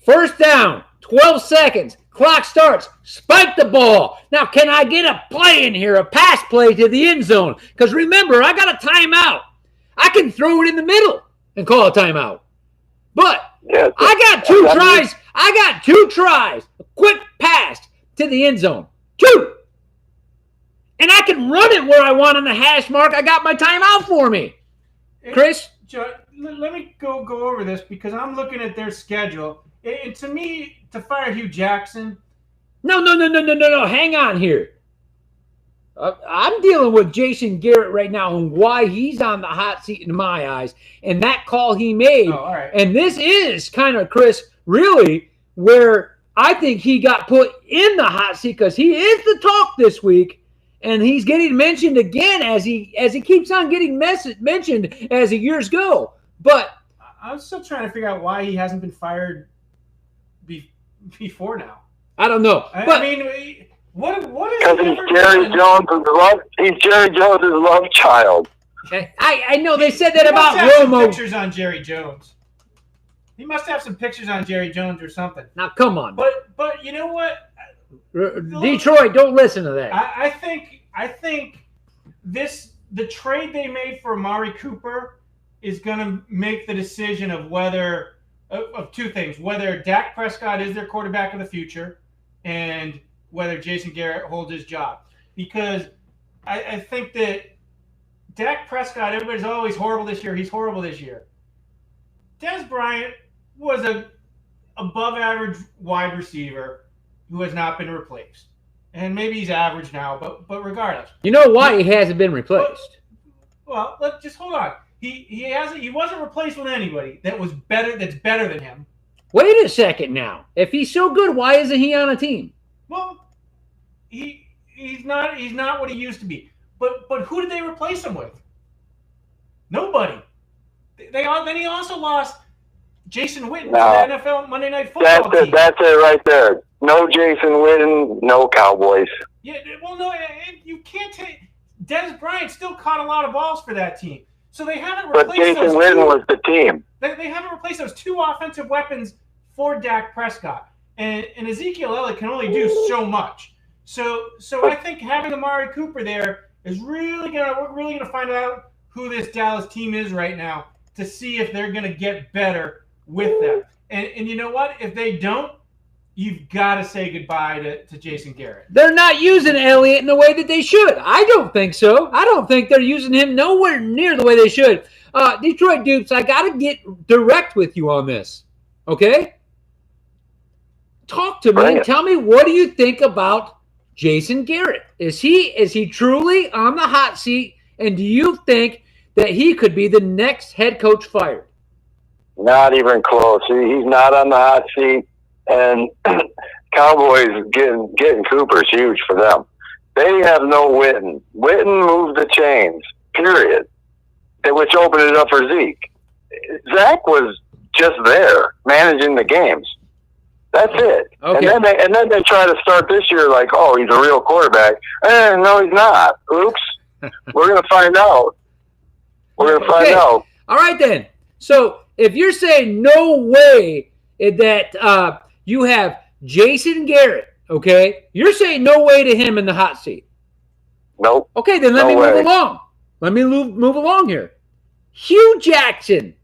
First down, 12 seconds. Clock starts. Spike the ball. Now, can I get a play in here, a pass play to the end zone? Because remember, I got a timeout. I can throw it in the middle and call a timeout. But I got 2 tries. I got 2 tries. A quick pass to the end zone. 2. And I can run it where I want on the hash mark. I got my timeout for me. Chris? Let me go over this because I'm looking at their schedule. And to me, to fire Hugh Jackson. No. Hang on here. I'm dealing with Jason Garrett right now and why he's on the hot seat in my eyes and that call he made. Oh, all right. And this is kind of, Chris, really where I think he got put in the hot seat because he is the talk this week. And he's getting mentioned again as he keeps on getting mentioned as the years go. But I'm still trying to figure out why he hasn't been fired before now. I don't know. I mean, what is because he's Jerry Jones' love child. I know they said that about Romo. Pictures on Jerry Jones. He must have some pictures on Jerry Jones or something. Now come on. But you know what? Detroit, don't listen to that. I think the trade they made for Amari Cooper is going to make the decision of whether of 2 things: whether Dak Prescott is their quarterback of the future, and whether Jason Garrett holds his job. Because I think that Dak Prescott, everybody's always horrible this year. He's horrible this year. Dez Bryant was a above-average wide receiver who has not been replaced. And maybe he's average now, but regardless. You know why he hasn't been replaced? Well, let's just hold on. He wasn't replaced with anybody that's better than him. Wait a second now. If he's so good, why isn't he on a team? Well, he's not what he used to be. But who did they replace him with? Nobody. Then he also lost Jason Witten to the NFL Monday Night Football team. That's it right there. No Jason Witten, no Cowboys. Yeah, well, no, you can't take. Dez Bryant still caught a lot of balls for that team, so they haven't replaced. But Jason Witten was the team. They haven't replaced those 2 offensive weapons for Dak Prescott, and Ezekiel Elliott can only do so much. So I think having Amari Cooper there is we're really gonna find out who this Dallas team is right now to see if they're gonna get better with them. And you know what? If they don't, you've got to say goodbye to Jason Garrett. They're not using Elliott in the way that they should. I don't think so. I don't think they're using him nowhere near the way they should. Detroit Dupes, I got to get direct with you on this. Okay? Talk to me and tell me, what do you think about Jason Garrett? Is he truly on the hot seat, and do you think that he could be the next head coach fired? Not even close. He's not on the hot seat. And Cowboys getting Cooper's huge for them. They have no Witten. Witten moved the chains, period, which opened it up for Zeke. Zach was just there managing the games. That's it. Okay. And then they try to start this year like, oh, he's a real quarterback. No, he's not. Oops. We're going to find out. We're going to find out. All right, then. So if you're saying no way that you have Jason Garrett, okay? You're saying no way to him in the hot seat. Nope. Okay, then let me move along. Let me move along here. Hugh Jackson.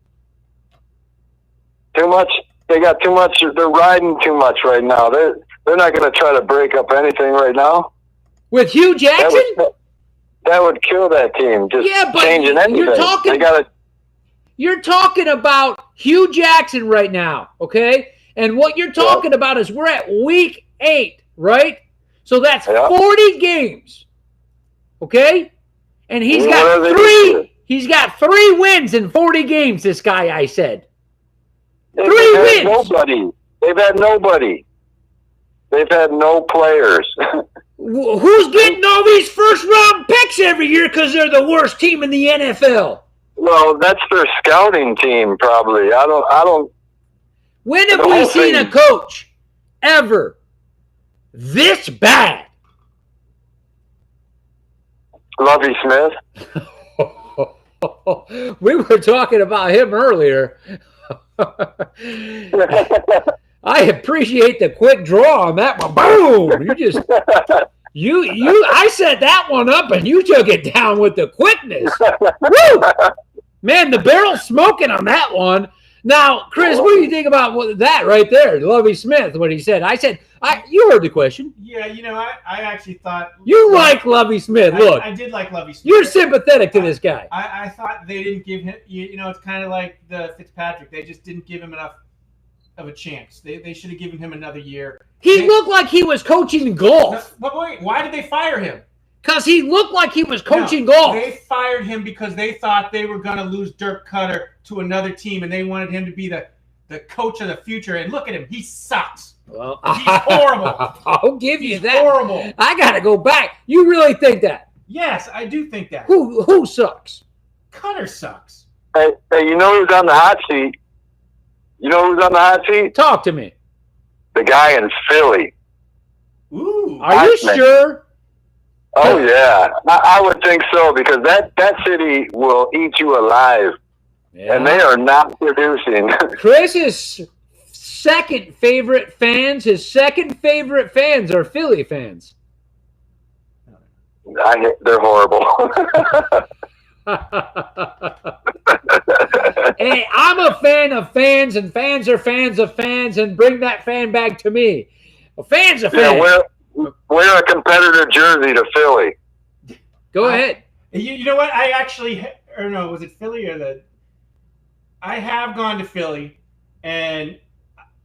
Too much. They got too much. They're riding too much right now. They're not going to try to break up anything right now. With Hugh Jackson? That would kill that team. Just changing anything. You're talking about Hugh Jackson right now, okay? And what you're talking about is we're at week 8, right? So that's 40 games, okay? And he's got 3 wins in 40 games, this guy, I said. 3 wins. They've had nobody. They've had no players. Who's getting all these first-round picks every year because they're the worst team in the NFL? Well, that's their scouting team, probably. I don't. When have we seen a coach ever this bad? Lovey Smith. We were talking about him earlier. I appreciate the quick draw on that one. Boom! I set that one up and you took it down with the quickness. Woo! Man, the barrel's smoking on that one. Now, Chris, what do you think about that right there? Lovey Smith, what he said. You heard the question. Yeah, I actually thought you like Lovey Smith. Look, I did like Lovey Smith. You're sympathetic to this guy. I thought they didn't give him. It's kind of like the Fitzpatrick. They just didn't give him enough of a chance. They should have given him another year. He looked like he was coaching golf. But wait, why did they fire him? Because he looked like he was coaching golf. They fired him because they thought they were going to lose Dirk Cutter to another team, and they wanted him to be the coach of the future. And look at him. He sucks. Well, he's horrible. I'll give you that. Horrible. I got to go back. You really think that? Yes, I do think that. Who sucks? Cutter sucks. Hey, you know who's on the hot seat? You know who's on the hot seat? Talk to me. The guy in Philly. Ooh. Are you sure? Oh, yeah. I would think so, because that city will eat you alive. Yeah. And they are not producing. Chris's second favorite fans are Philly fans. They're horrible. Hey, I'm a fan of fans, and fans are fans of fans, and bring that fan back to me. A fan's a fan. Yeah, wear a competitor jersey to Philly. Go ahead. You know what? Was it Philly or I have gone to Philly, and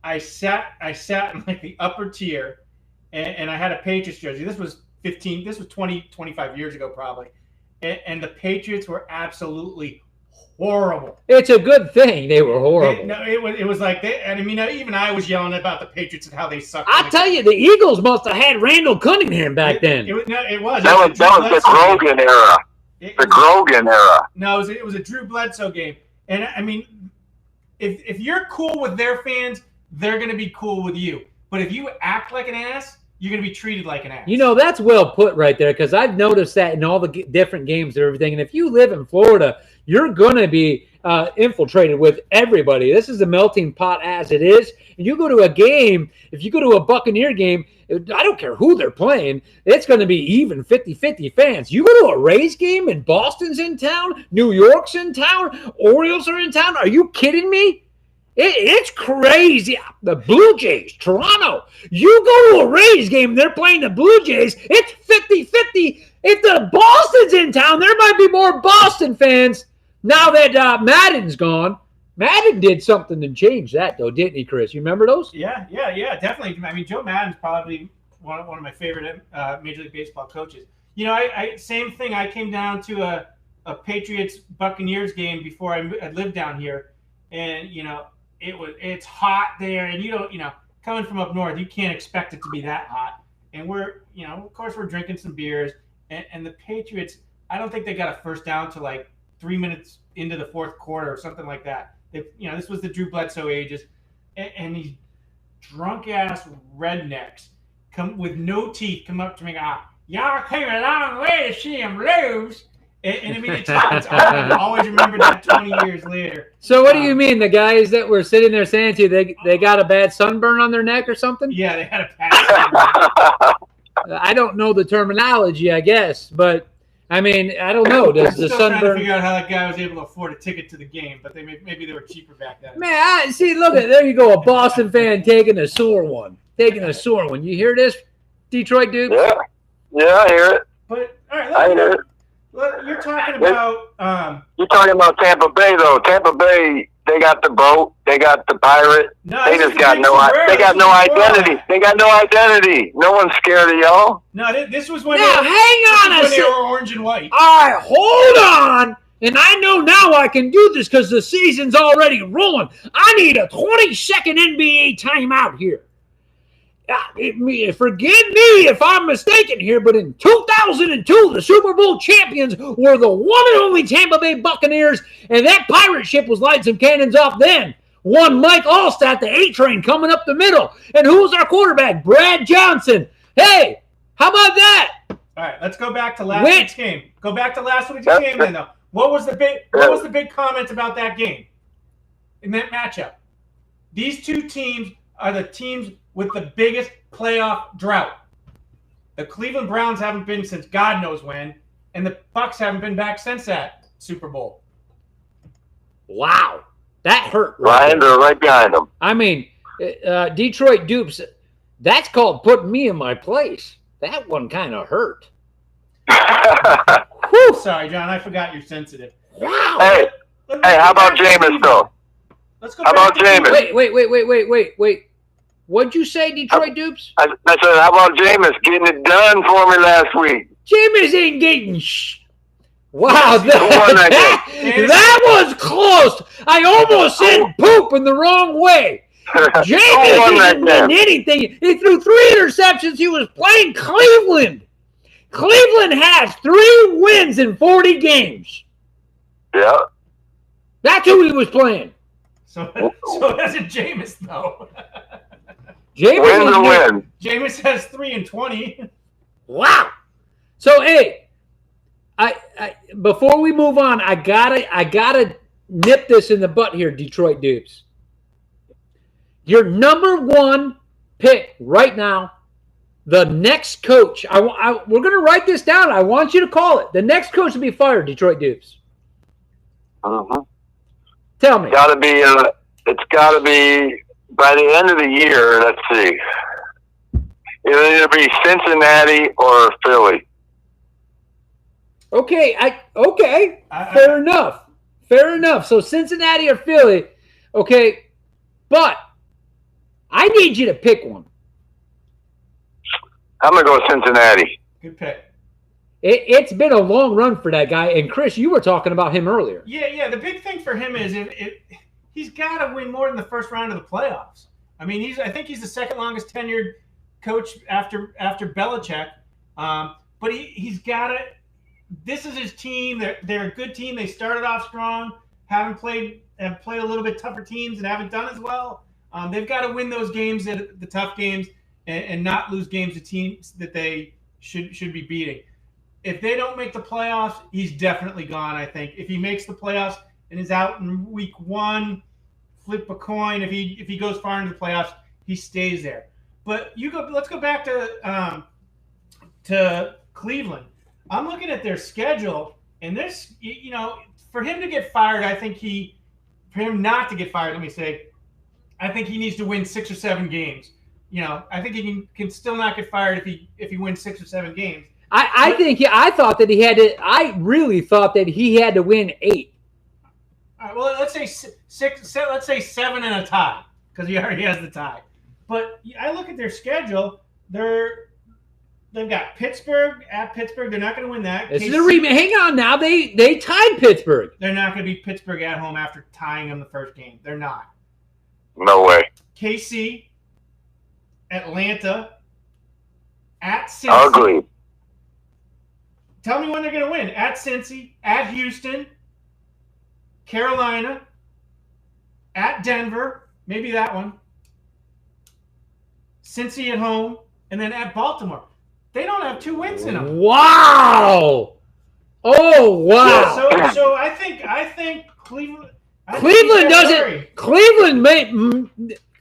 I sat in like the upper tier, and I had a Patriots jersey. This was 20, 25 years ago probably. And the Patriots were absolutely horrible. It's a good thing they were horrible. It was like even I was yelling about the Patriots and how they sucked. I tell you, the Eagles must have had Randall Cunningham back then. That was the Grogan era. Grogan era. No, it was a Drew Bledsoe game. And I mean, if you're cool with their fans, they're going to be cool with you. But if you act like an ass, you're going to be treated like an ass. That's well put right there, because I've noticed that in all the different games and everything. And if you live in Florida, you're going to be infiltrated with everybody. This is a melting pot as it is. And you go to a game, if you go to a Buccaneer game, I don't care who they're playing, it's going to be even 50-50 fans. You go to a Rays game and Boston's in town, New York's in town, Orioles are in town. Are you kidding me? It's crazy. The Blue Jays, Toronto. You go to a Rays game, they're playing the Blue Jays. It's 50-50. If the Boston's in town, there might be more Boston fans now that Madden's gone. Madden did something to change that, though, didn't he, Chris? You remember those? Yeah, definitely. I mean, Joe Madden's probably one of my favorite Major League Baseball coaches. Same thing. I came down to a Patriots-Buccaneers game before I lived down here, and, it's hot there, and coming from up north, you can't expect it to be that hot. And we're, of course, we're drinking some beers, and the Patriots, I don't think they got a first down to like 3 minutes into the fourth quarter or something like that. This was the Drew Bledsoe ages, and these drunk ass rednecks come with no teeth come up to me, y'all came a long way to see him lose. And I mean, it's I always remember that 20 years later. So what do you mean? The guys that were sitting there saying to you, they got a bad sunburn on their neck or something? Yeah, they had a bad sunburn. I don't know the terminology, I guess, but I mean, I don't know. Does the sunburn? Trying to figure out how that guy was able to afford a ticket to the game, but maybe they were cheaper back then. Man, look at there you go, a Boston fan taking a sore one. You hear this, Detroit dudes? Yeah, I hear it. But all right, I hear it. You're talking about you're talking about Tampa Bay, though. Tampa Bay, they got the boat, they got the pirate. They just got no identity. They got no identity. No one's scared of y'all. No, this was when hang on a second. They were orange and white. All right, hold on. And I know now I can do this because the season's already rolling. I need a 20-second NBA timeout here. Forgive me if I'm mistaken here, but in 2002, the Super Bowl champions were the one and only Tampa Bay Buccaneers, and that pirate ship was lighting some cannons off then. One Mike Allstott, the A train coming up the middle. And who's our quarterback? Brad Johnson. Hey, how about that? All right, let's go back to last week's game. Go back to last week's game then, though. What was the big comment about that game in that matchup? These two teams are the teams with the biggest playoff drought. The Cleveland Browns haven't been since God knows when, and the Bucs haven't been back since that Super Bowl. Wow. That hurt. Ryan, they're right behind them. I mean, Detroit Dupes, that's called putting me in my place. That one kind of hurt. Whew. Sorry, John. I forgot you're sensitive. Wow. Hey, how about Jameis, though? Let's go. How about Jameis? Wait. What'd you say, Detroit Dupes? I said, how about Jameis getting it done for me last week? Jameis ain't getting Wow, that was close. I almost said poop in the wrong way. Jameis didn't mean anything. He threw 3 interceptions. He was playing Cleveland. Cleveland has 3 wins in 40 games. Yeah. That's who he was playing. So that's a Jameis, though. Jameis has 3 and 20. Wow. So, hey, I before we move on, I gotta nip this in the butt here, Detroit Dupes. Your number 1 pick right now, the next coach. We're gonna write this down. I want you to call it. The next coach to be fired, Detroit Dupes. Tell me. It's gotta be by the end of the year. Let's see. It'll either be Cincinnati or Philly. Okay, fair enough. So Cincinnati or Philly, okay, but I need you to pick one. I'm gonna go Cincinnati. Good pick. It's been a long run for that guy, and Chris, you were talking about him earlier. Yeah. The big thing for him is he's got to win more than the first round of the playoffs. I mean, I think he's the second longest tenured coach after Belichick, but he's got to. This is his team. They're a good team. They started off strong. Have played a little bit tougher teams and haven't done as well. They've got to win those games, the tough games, and not lose games to teams that they should be beating. If they don't make the playoffs, he's definitely gone. I think if he makes the playoffs and is out in week 1, flip a coin. If he goes far into the playoffs, he stays there. But let's go back to Cleveland. I'm looking at their schedule, and this, for him to get fired, for him not to get fired, let me say, I think he needs to win 6 or 7 games. I think he can still not get fired if he wins 6 or 7 games. I really thought that he had to win 8. All right, well, let's say 6. Let's say 7 and a tie, because he already has the tie. But I look at their schedule. They've got Pittsburgh at Pittsburgh. They're not going to win that. This is a rematch. Hang on now. They tied Pittsburgh. They're not going to beat Pittsburgh at home after tying them the first game. They're not. No way. KC, Atlanta, at Cincy. Ugly. Tell me when they're going to win. At Cincy, at Houston, Carolina, at Denver, maybe that one. Cincy at home, and then at Baltimore. They don't have 2 wins in them. Wow! Oh wow! Yeah, so I think Cleveland.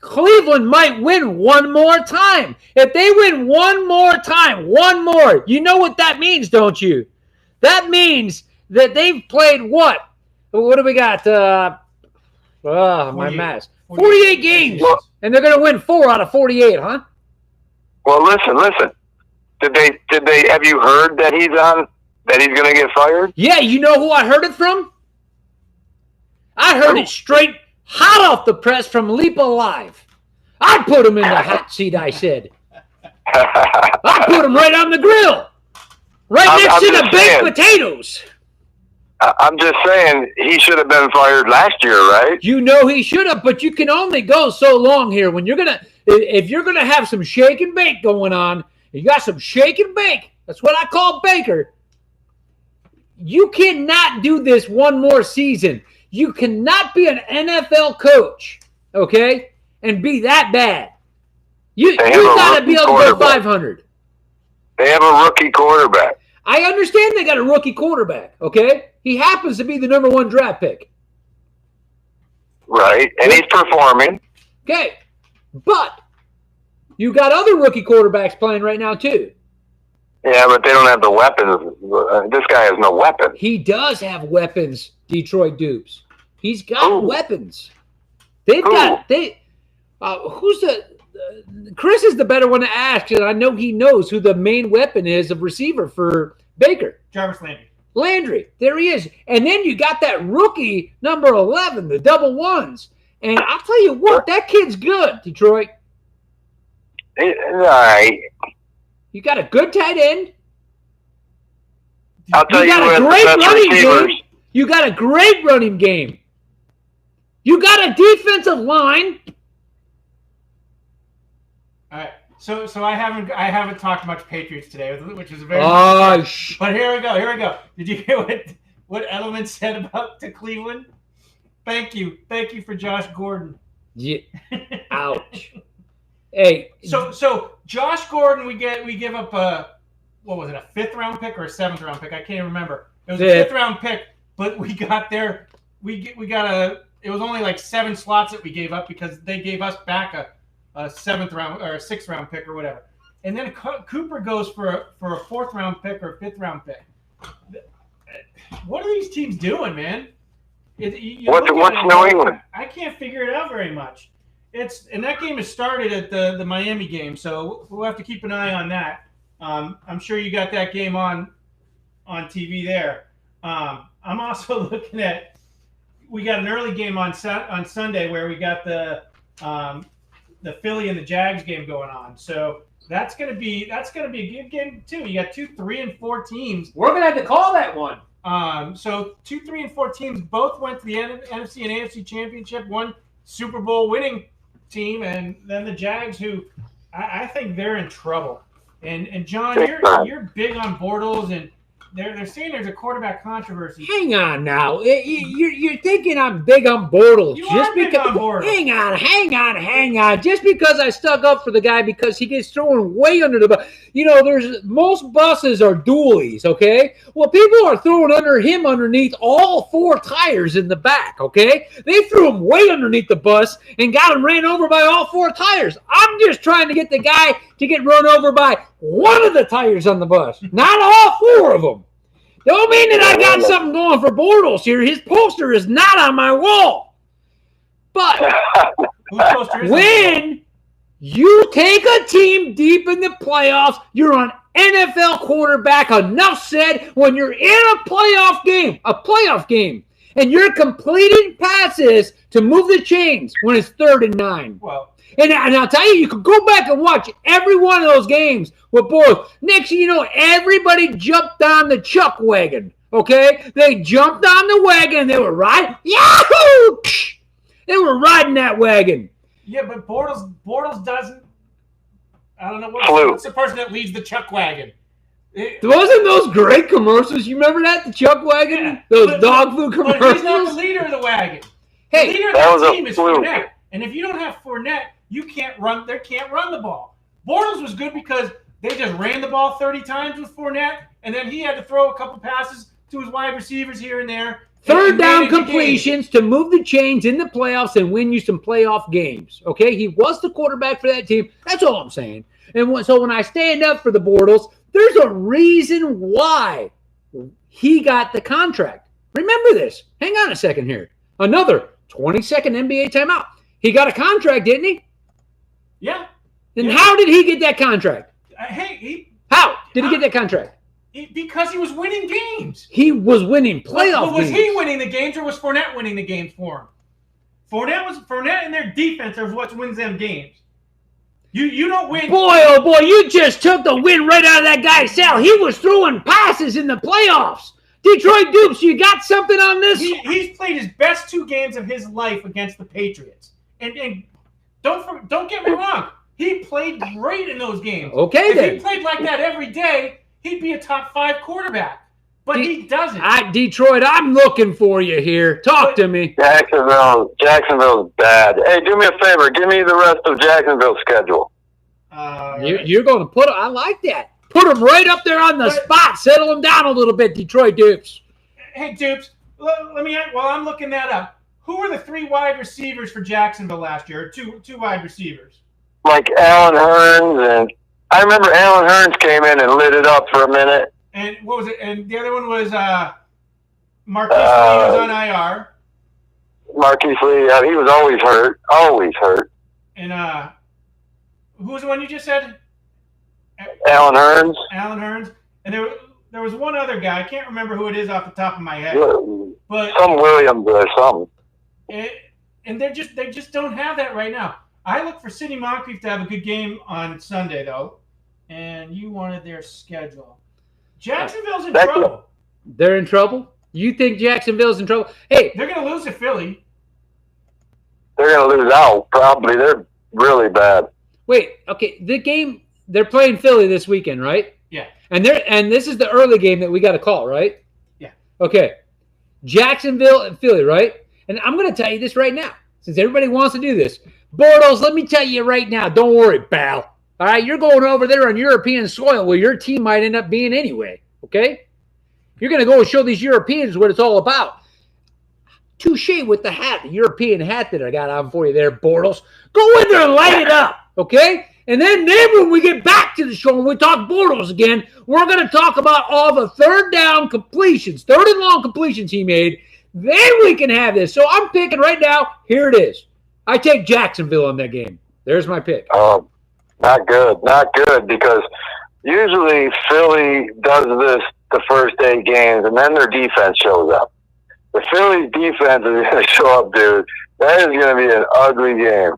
Cleveland might win one more time. If they win one more, you know what that means, don't you? That means that they've played what? What do we got? My mask. 48 games, and they're going to win 4 out of 48, huh? Well, listen. Did they? Have you heard that he's going to get fired? Yeah, you know who I heard it from? I heard it straight hot off the press from Leepa Live. I put him in the hot seat, I said. I put him right on the grill. Right next to the baked potatoes. I'm just saying he should have been fired last year, right? You know he should have, but you can only go so long here. If you're gonna have some shake and bake going on, you got some shake and bake. That's what I call Baker. You cannot do this one more season. You cannot be an NFL coach okay, and be that bad. You They have got to a be able to rookie go 500. They have a rookie quarterback. I understand they got a rookie quarterback, okay? He happens to be the number 1 draft pick. Right, and he's performing. Okay, but you got other rookie quarterbacks playing right now too. Yeah, but they don't have the weapons. This guy has no weapons. He does have weapons, Detroit Dupes. He's got weapons. They've got who's the Chris is the better one to ask, and I know he knows who the main weapon is of receiver for Baker. Jarvis Landry. Landry, there he is. And then you got that rookie number 11, the double ones. And I'll tell you what, that kid's good, Detroit. All right. You got a good tight end. I'll tell you got a what, great the best running receivers. game. You got a great running game. You got a defensive line. All right. So I haven't talked much Patriots today, which is very. But here we go. Did you hear what Edelman said about to Cleveland? Thank you for Josh Gordon. Yeah. Ouch. Hey. So Josh Gordon, we give up a 5th round pick or a 7th round pick? I can't remember. It was a 5th round pick, but we got there. It was only like 7 slots that we gave up because they gave us back a 7th round or a 6th round pick or whatever. And then Cooper goes for a 4th round pick or a 5th round pick. What are these teams doing, man? What's New England? I can't figure it out very much. And that game has started at the Miami game, so we'll have to keep an eye on that. I'm sure you got that game on TV there. I'm also looking at. We got an early game on Sunday where we got the Philly and the Jags game going on. So that's gonna be a good game too. You got 2, 3, and 4 teams. We're gonna have to call that one. So 2, 3, and 4 teams both went to the NFC and AFC Championship, one Super Bowl winning team, and then the Jags, who I think they're in trouble. And John, you're big on Bortles, and they're saying there's a quarterback controversy. Hang on now. You're thinking I'm big on Bortles. You are big on Bortles. Hang on. Just because I stuck up for the guy because he gets thrown way under the bus. You know, most buses are dualies, okay? Well, people are throwing him underneath all 4 tires in the back, okay? They threw him way underneath the bus and got him ran over by all 4 tires. I'm just trying to get the guy to get run over by one of the tires on the bus, not all 4 of them. Don't mean that I got something going for Bortles here. His poster is not on my wall. But when you take a team deep in the playoffs, you're on NFL quarterback. Enough said. When you're in a playoff game, and you're completing passes to move the chains when it's 3rd and 9. Well, and I'll tell you, you can go back and watch every one of those games with Bortles. Next thing you know, everybody jumped on the Chuck wagon, okay? They jumped on the wagon and they were riding. Yahoo! They were riding that wagon. Yeah, but Bortles doesn't. I don't know what's the person that leads the Chuck wagon. Wasn't those great commercials? You remember that, the Chuck wagon? Yeah, those dog food commercials? But he's not the leader of the wagon. Hey, the leader of that team is Fournette. And if you don't have Fournette, you can't run. They can't run the ball. Bortles was good because they just ran the ball 30 times with Fournette, and then he had to throw a couple passes to his wide receivers here and there. 3rd down completions to move the chains in the playoffs and win you some playoff games. Okay, he was the quarterback for that team. That's all I'm saying. And so when I stand up for the Bortles, there's a reason why he got the contract. Remember this. Hang on a second here. Another 20-second NBA timeout. He got a contract, didn't he? Yeah. Then how did he get that contract? How did he get that contract? Because he was winning games. He was winning playoff games. Was he winning the games or was Fournette winning the games for him? Fournette and their defense are what wins them games. You don't win. Boy, oh boy, you just took the win right out of that guy's cell. He was throwing passes in the playoffs. Detroit Dupes, you got something on this? He's played his best 2 games of his life against the Patriots. And don't get me wrong. He played great in those games. Okay, if he played like that every day, he'd be a top 5 quarterback. But he doesn't. Detroit, I'm looking for you here. Talk to me. Jacksonville's bad. Hey, do me a favor. Give me the rest of Jacksonville's schedule. You're going to put – I like that. Put them right up there on the spot. Settle them down a little bit, Detroit Dupes. Hey, Dupes, let me – while I'm looking that up, who were the 3 wide receivers for Jacksonville last year? Two wide receivers. Like Alan Hearns, and I remember Alan Hearns came in and lit it up for a minute. And what was it? And the other one was Marquise Lee was on IR. Marquise Lee, he was always hurt. Always hurt. And who was the one you just said? Alan Hearns. Alan Hearns. And there was one other guy. I can't remember who it is off the top of my head. But some Williams or something. And they just don't have that right now. I look for Sidney Moncrief to have a good game on Sunday, though. And you wanted their schedule. Jacksonville's in trouble. They're in trouble? You think Jacksonville's in trouble? Hey. They're going to lose to Philly. They're going to lose out, probably. They're really bad. Wait, okay. The game, they're playing Philly this weekend, right? Yeah. And this is the early game that we got to call, right? Yeah. Okay. Jacksonville and Philly, right? And I'm going to tell you this right now, since everybody wants to do this. Bortles, let me tell you right now, don't worry, pal. All right, you're going over there on European soil where your team might end up being anyway, okay? You're going to go and show these Europeans what it's all about. Touche with the hat, the European hat that I got on for you there, Bortles. Go in there and light it up, okay? And then when we get back to the show and we talk Bortles again, we're going to talk about all the third and long completions he made. Then we can have this. So I'm picking right now. Here it is. I take Jacksonville in that game. There's my pick. Not good, because usually Philly does this the first 8 games, and then their defense shows up. The Philly defense is going to show up, dude. That is going to be an ugly game.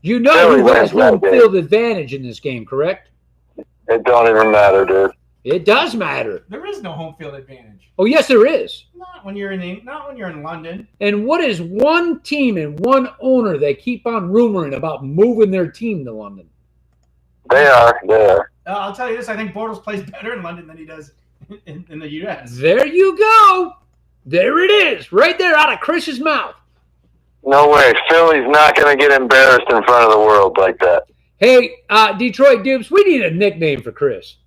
You know who has home field advantage in this game, correct? It don't even matter, dude. It does matter. There is no home field advantage. Oh, yes, there is. Not when you're in London. And what is one team and one owner that keep on rumoring about moving their team to London? They are. I'll tell you this. I think Bortles plays better in London than he does in the U.S. There you go. There it is. Right there out of Chris's mouth. No way. Philly's not going to get embarrassed in front of the world like that. Hey, Detroit Dupes, we need a nickname for Chris.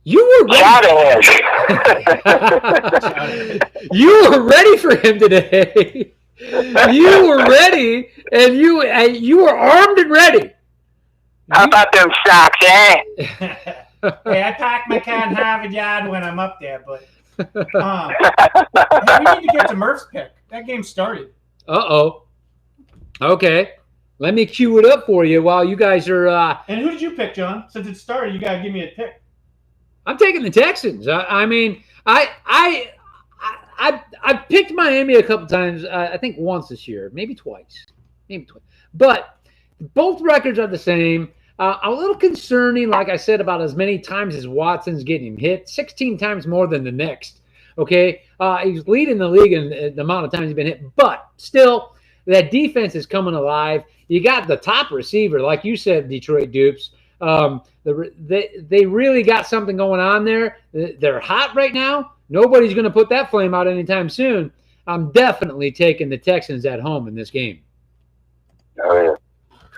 You were ready. You were ready for him today. You were ready, and you were armed and ready. How about them socks, eh? Hey, I pack my can Harvard Yard when I'm up there, but hey, we need to get to Murph's pick. That game started. Uh-oh. Okay. Let me cue it up for you while you guys are And who did you pick, John? Since it started, you got to give me a pick. I'm taking the Texans. I mean, I've picked Miami a couple times. I think once this year, maybe twice. But both records are the same. A little concerning, like I said, about as many times as Watson's getting hit, 16 times more than the next. Okay, he's leading the league in the amount of times he's been hit, but still, that defense is coming alive. You got the top receiver, like you said, Detroit Dupes. They really got something going on there. They're hot right now. Nobody's going to put that flame out anytime soon. I'm definitely taking the Texans at home in this game. Oh, yeah.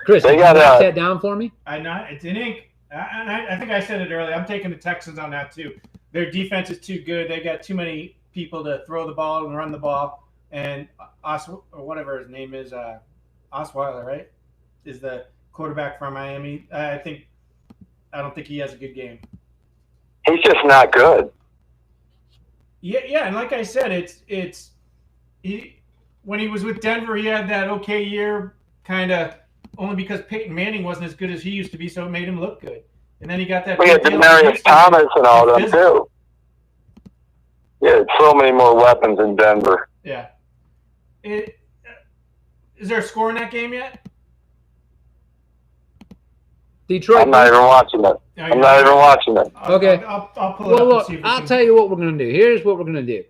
Chris, can you write that down for me? It's in ink. I think I said it earlier. I'm taking the Texans on that too. Their defense is too good. They got too many people to throw the ball and run the ball. And or whatever his name is, Osweiler, right? Is the quarterback from Miami. I don't think he has a good game. He's just not good. Yeah, and like I said, when he was with Denver, he had that okay year, kind of only because Peyton Manning wasn't as good as he used to be, so it made him look good. And then he got that. We had Demaryius Thomas and all them too. Yeah, so many more weapons in Denver. Yeah. Is there a score in that game yet? Detroit. I'm not even watching it. Okay. I'll pull it up. Look, I'll tell you what we're going to do. Here's what we're going to do.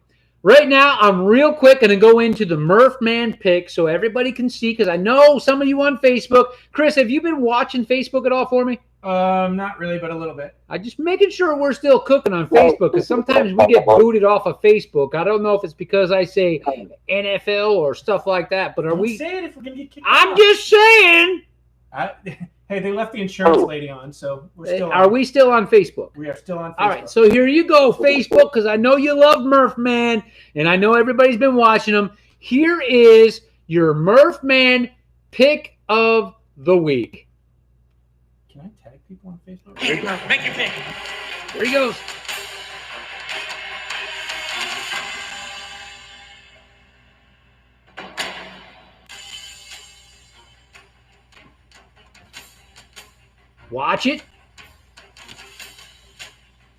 Right now, I'm real quick going to go into the Murph Man pick so everybody can see, because I know some of you on Facebook. Chris, have you been watching Facebook at all for me? Not really, but a little bit. I'm just making sure we're still cooking on Facebook because sometimes we get booted off of Facebook. I don't know if it's because I say NFL or stuff like that, but are we? Say it if we're gonna get kicked I'm off. just saying. Hey, they left the insurance lady on, so we're still. Are we still on Facebook? We are still on Facebook. All right, so here you go, Facebook, because I know you love Murph Man, and I know everybody's been watching them. Here is your Murph Man pick of the week. Can I tag people on Facebook? There you go. Make your pick. There he goes. Watch it.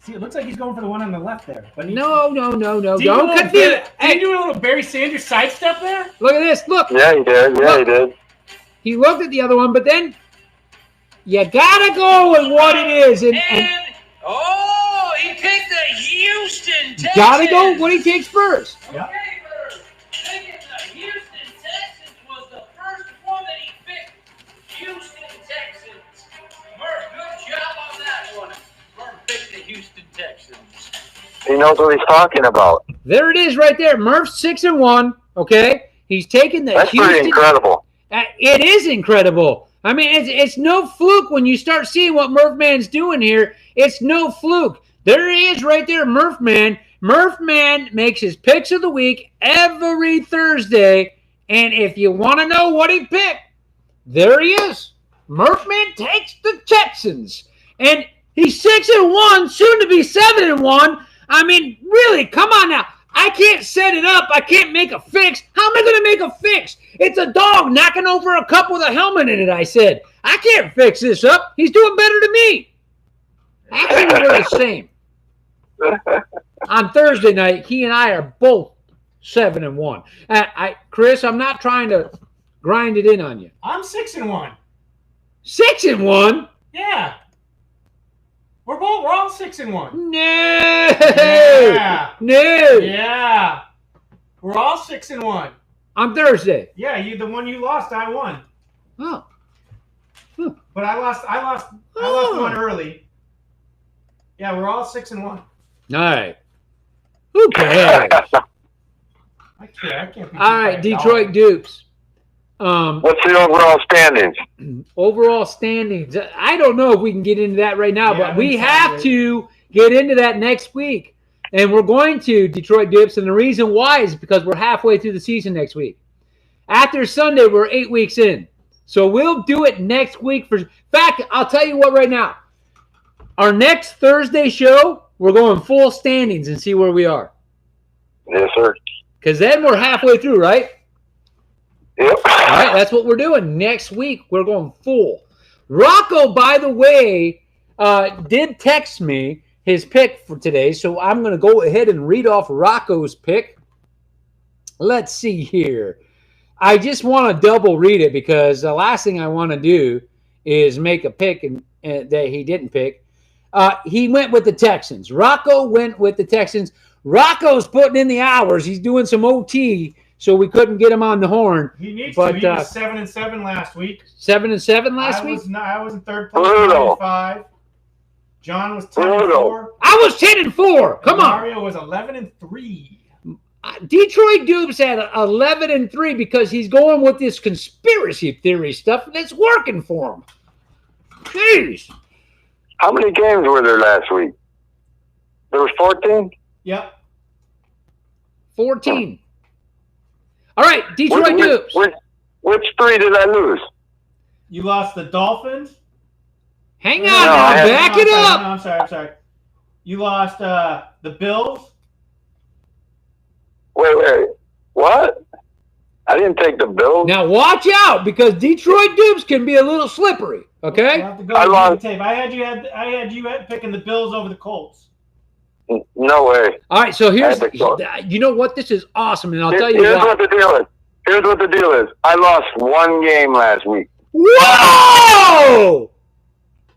See, it looks like he's going for the one on the left there. But No. Don't Don't confuse it. Hey, doing a little Barry Sanders sidestep there? Look at this. Look. Yeah, he did. He did. He looked at the other one, but then you gotta go with what it is. And He picked the Houston Texans. gotta go what he takes first. Yeah. Okay, Murph. Picking the Houston Texans was the first one that he picked. Houston Texans. Murph, good job on that one. Murph picked the Houston Texans. He knows what he's talking about. There it is right there. Murph's 6-1. Okay. He's taking the That's Houston. pretty incredible. It is incredible. I mean, it's no fluke when you start seeing what Murph Man's doing here. It's no fluke. There he is right there, Murph Man. Murph Man makes his picks of the week every Thursday. And if you want to know what he picked, there he is. Murph Man takes the Texans. And he's 6-1, soon to be 7-1. I mean, really, come on now. I can't set it up. I can't make a fix. How am I going to make a fix? It's a dog knocking over a cup with a helmet in it, I said. I can't fix this up. He's doing better than me. Actually, we're the same. On Thursday night, he and I are both 7-1. Chris, I'm not trying to grind it in on you. I'm 6-1. 6-1? Yeah. We're all 6-1. No. Yeah. No. Yeah. We're all 6-1. On Thursday. Yeah, the one you lost, I won. Oh. But I lost one early. Yeah, we're all 6-1. All right. Who cares? I can't be All right, Detroit Dupes. What's the overall standings? Overall standings. I don't know if we can get into that right now, Yeah, but we have to get into that next week. And we're going to, Detroit Dupes, and the reason why is because we're halfway through the season next week. After Sunday, we're 8 weeks in. So we'll do it next week. In fact, I'll tell you what right now. Our next Thursday show, we're going full standings and see where we are. Yes, sir. Because then we're halfway through, right? Yep. All right, that's what we're doing. Next week, we're going full. Rocco, by the way, did text me his pick for today, so I'm going to go ahead and read off Rocco's pick. Let's see here. I just want to double read it because the last thing I want to do is make a pick that he didn't pick. He went with the Texans. Rocco went with the Texans. Rocco's putting in the hours. He's doing some OT, so we couldn't get him on the horn. He needs but, to. He was 7-7 last week. 7-7 last week? I was in third place, 9-5. John was 10-4. I was 10-4. Come on. Mario was 11-3. Detroit Dupes had 11-3 because he's going with this conspiracy theory stuff, and it's working for him. Jeez. How many games were there last week? There was 14? Yep. 14. All right, Detroit Dupes. Which three did I lose? You lost the Dolphins. Hang on now. Back it up. No, I'm sorry. You lost the Bills. Wait. What? I didn't take the Bills. Now watch out because Detroit Dupes can be a little slippery. Okay. We'll have to go to the tape. I had you picking the Bills over the Colts. No way. All right. So you know what? This is awesome, and I'll tell you Here's what the deal is. Here's what the deal is. I lost one game last week. Whoa!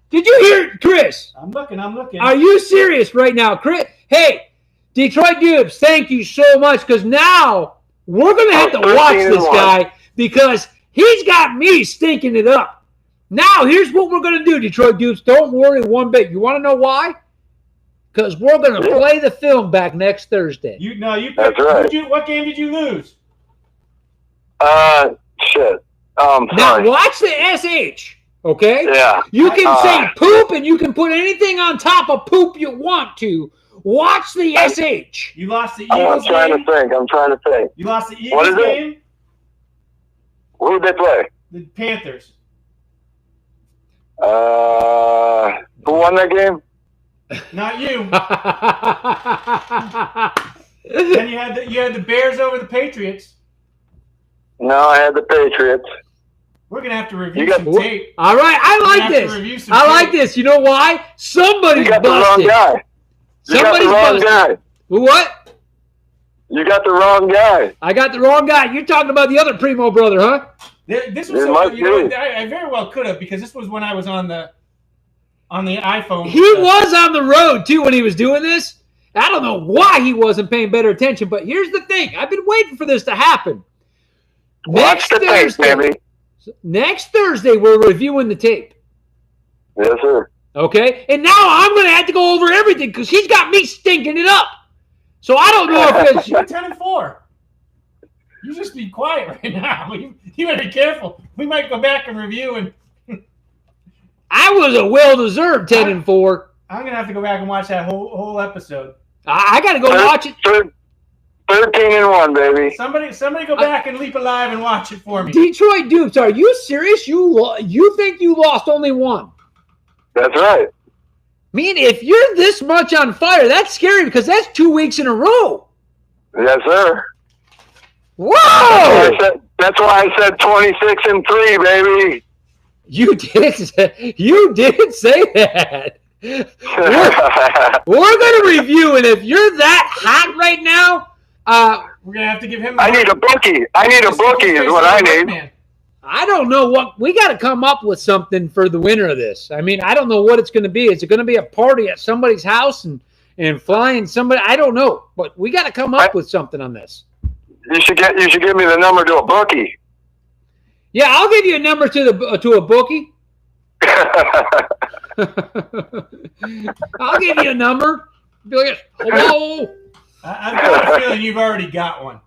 Did you hear, Chris? I'm looking. Are you serious right now, Chris? Hey, Detroit Dupes, thank you so much because now we're going to have to watch this guy because he's got me stinking it up. Now, here's what we're going to do, Detroit Dupes. Don't worry one bit. You want to know why? Because we're going to play the film back next Thursday. That's right. What game did you lose? Shit. Now, Sorry. watch the SH, okay? Yeah. You can say poop, and you can put anything on top of poop you want to. Watch the SH. You lost the I'm Eagles trying game? to think. You lost the What Eagles is it? game? Who did they play? The Panthers. Who won that game? Not you. Then you had the Bears over the Patriots. No, I had the Patriots. We're gonna have to review some tape. All right, I like this. I like this. You know why? Somebody's You got busted. the wrong guy. Somebody's busted. What? You got the wrong guy. I got the wrong guy. You're talking about the other Primo brother, huh? This was I very well could have, because this was when I was on the iPhone. He was on the road too when he was doing this. I don't know why he wasn't paying better attention, but here's the thing. I've been waiting for this to happen. Watch the tape, baby. Next Thursday, we're reviewing the tape. Yes, sir. Okay? And now I'm going to have to go over everything because he's got me stinking it up. So I don't know if it's... You're 10-4. You just be quiet right now. You better be careful. We might go back and review. And I was a well-deserved 10-4. I'm going to have to go back and watch that whole episode. I got to go watch it. 13-1, baby. Somebody go back and leap alive and watch it for me. Detroit Dupes, are you serious? You think you lost only one? That's right. I mean, if you're this much on fire, that's scary because that's 2 weeks in a row. Yes, sir. Whoa! That's why I said 26-3, baby. You did say that. We're going to review, and if you're that hot right now, we're going to have to give him... I need a bookie. Is what I need. I don't know what... We got to come up with something for the winner of this. I mean, I don't know what it's going to be. Is it going to be a party at somebody's house and flying somebody? I don't know, but we got to come up with something on this. You should give me the number to a bookie. Yeah, I'll give you a number to a bookie. I'll give you a number. Be like, hello. I've got a feeling you've already got one.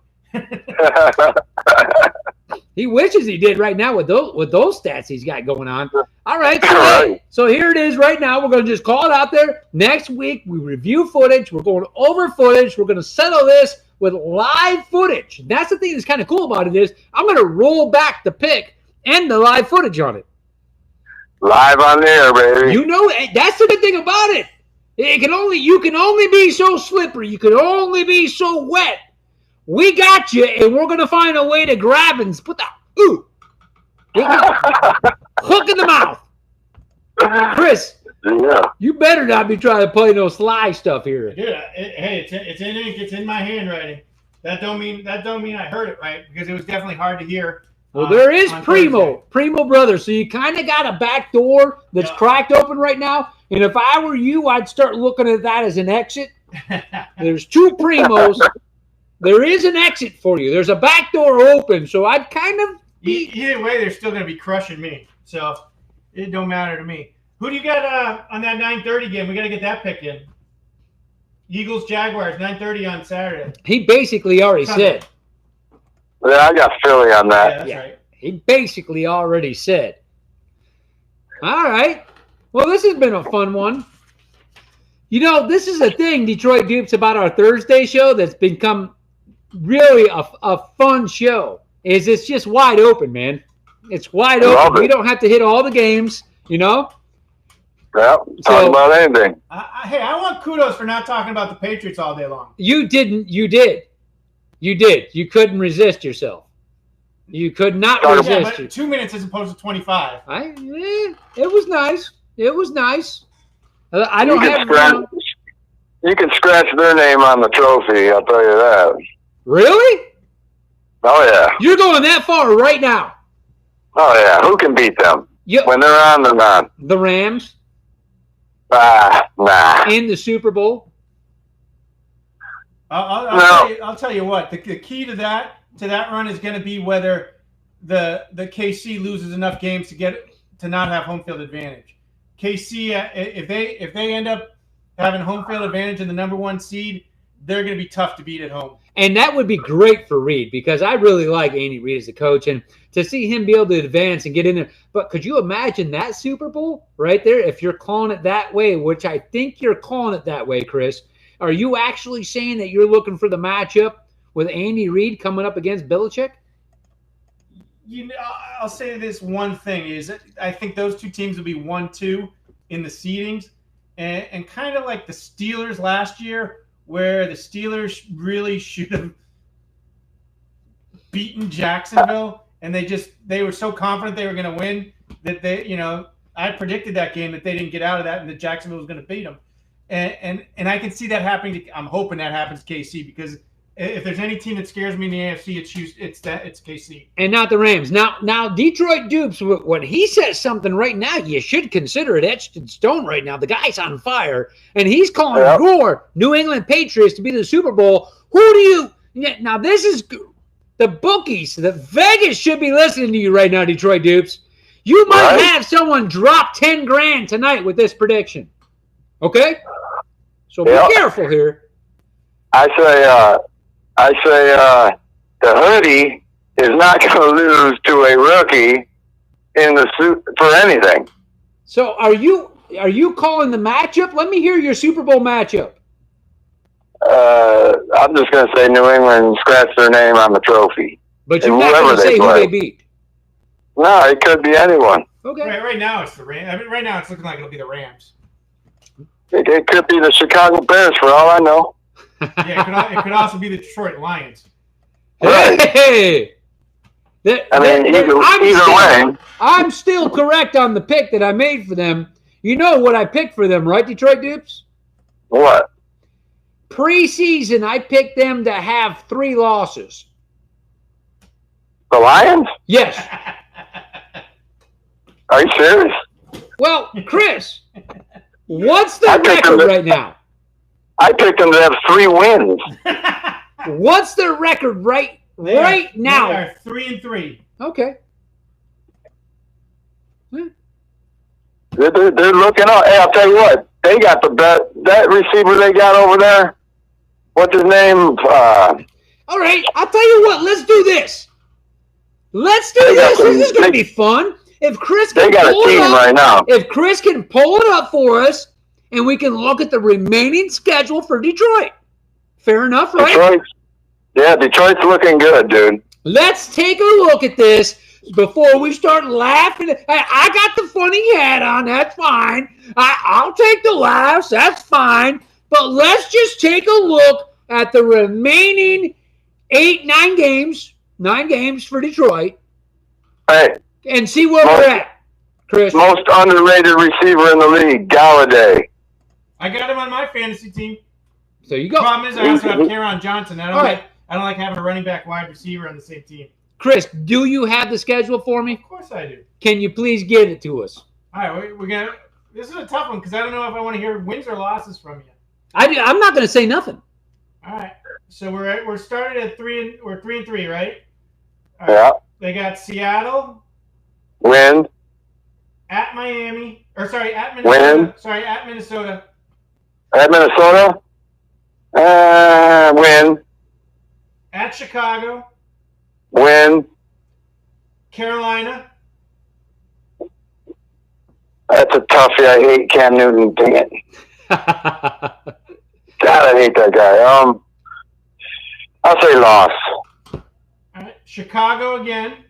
He wishes he did right now with those stats he's got going on. All right, so here it is right now. We're going to just call it out there. Next week, we review footage. We're going over footage. We're going to settle this with live footage. That's the thing that's kind of cool about it is I'm going to roll back the pick and the live footage on it. Live on the air, baby. You know, that's the good thing about it. You can only be so slippery. You can only be so wet. We got you, and we're going to find a way to grab and put the hook in the mouth. Chris, you better not be trying to play no sly stuff here. Dude, it's in ink. It's in my handwriting. That don't mean I heard it right, because it was definitely hard to hear. Well, there is Primo brother. So you kind of got a back door that's cracked open right now. And if I were you, I'd start looking at that as an exit. There's two Primos. There is an exit for you. There's a back door open. So I'd kind of either way, they're still going to be crushing me. So it don't matter to me. Who do you got on that 9:30 game? We got to get that pick in. Eagles Jaguars 9:30 on Saturday. He basically already said. Yeah, I got Philly on that. Yeah, that's right. He basically already said. All right. Well, this has been a fun one. You know, this is a thing, Detroit Dupes, about our Thursday show that's become really a fun show. It's just wide open, man. It's wide open. We don't have to hit all the games, you know? Yeah, talk about anything. Hey, I want kudos for not talking about the Patriots all day long. You didn't. You did. You did. You couldn't resist yourself. You could not resist. But 2 minutes as opposed to 25. It was nice. It was nice. I don't have. You can scratch their name on the trophy. I'll tell you that. Really? Oh yeah. You're going that far right now. Oh yeah. Who can beat them? When they're on, they're on. The Rams. Nah. In the Super Bowl. I'll tell you what. The key to that run is going to be whether the KC loses enough games to to not have home field advantage. KC, if they end up having home field advantage in the number 1 seed, they're going to be tough to beat at home. And that would be great for Reed because I really like Andy Reid as a coach. And to see him be able to advance and get in there. But could you imagine that Super Bowl right there if you're calling it that way, which I think you're calling it that way, Chris? Are you actually saying that you're looking for the matchup with Andy Reid coming up against Belichick? I'll say this one thing is I think those two teams will be 1-2 in the seedings. And kind of like the Steelers last year, where the Steelers really should have beaten Jacksonville, and they were so confident they were going to win that I predicted that game that they didn't get out of that and that Jacksonville was going to beat them. And I can see that happening. I'm hoping that happens to KC because if there's any team that scares me in the AFC, it's KC. And not the Rams. Now Detroit Dupes, when he says something right now, you should consider it etched in stone right now. The guy's on fire, and he's calling your New England Patriots to be the Super Bowl. Who do you – now this is the bookies. The Vegas should be listening to you right now, Detroit Dupes. You might have someone drop $10,000 tonight with this prediction. Okay? So be careful here. I say the hoodie is not going to lose to a rookie in the suit for anything. So are you calling the matchup? Let me hear your Super Bowl matchup. I'm just going to say New England scratch their name on the trophy. But you're not going to say who they beat. No, it could be anyone. Okay. Right now it's the Rams. I mean, right now it's looking like it'll be the Rams. It could be the Chicago Bears for all I know. Yeah, it could also be the Detroit Lions. Hey! Either way. I'm still correct on the pick that I made for them. You know what I picked for them, right, Detroit Dupes? What? Preseason, I picked them to have 3 losses. The Lions? Yes. Are you serious? Well, Chris, what's the record right now? I picked them to have 3 wins. What's their record right now? They are 3-3. Okay. They're looking up. Hey, I'll tell you what. They got that receiver they got over there. What's his name? All right. I'll tell you what. Let's do this. This is going to be fun. If Chris can pull it up right now. If Chris can pull it up for us, and we can look at the remaining schedule for Detroit. Fair enough, right? Detroit's looking good, dude. Let's take a look at this before we start laughing. I got the funny hat on. That's fine. I'll take the laughs. That's fine. But let's just take a look at the remaining 9 games for Detroit. Hey. And see where we're at, Chris. Most underrated receiver in the league, Galladay. I got him on my fantasy team. So you go. The problem is I also have Kerryon Johnson. I don't like having a running back wide receiver on the same team. Chris, do you have the schedule for me? Of course I do. Can you please give it to us? All right, we're gonna. This is a tough one because I don't know if I want to hear wins or losses from you. I'm not going to say nothing. All right, so we're started at 3 and we're 3-3, right? All right. Yeah. They got Seattle. Win. At Miami. At Minnesota. Win. Sorry, at Minnesota. At Minnesota. Win. At Chicago. Win. Carolina. That's a toughie. I hate Cam Newton. Dang it. God, I hate that guy. I'll say loss. All right. Chicago again.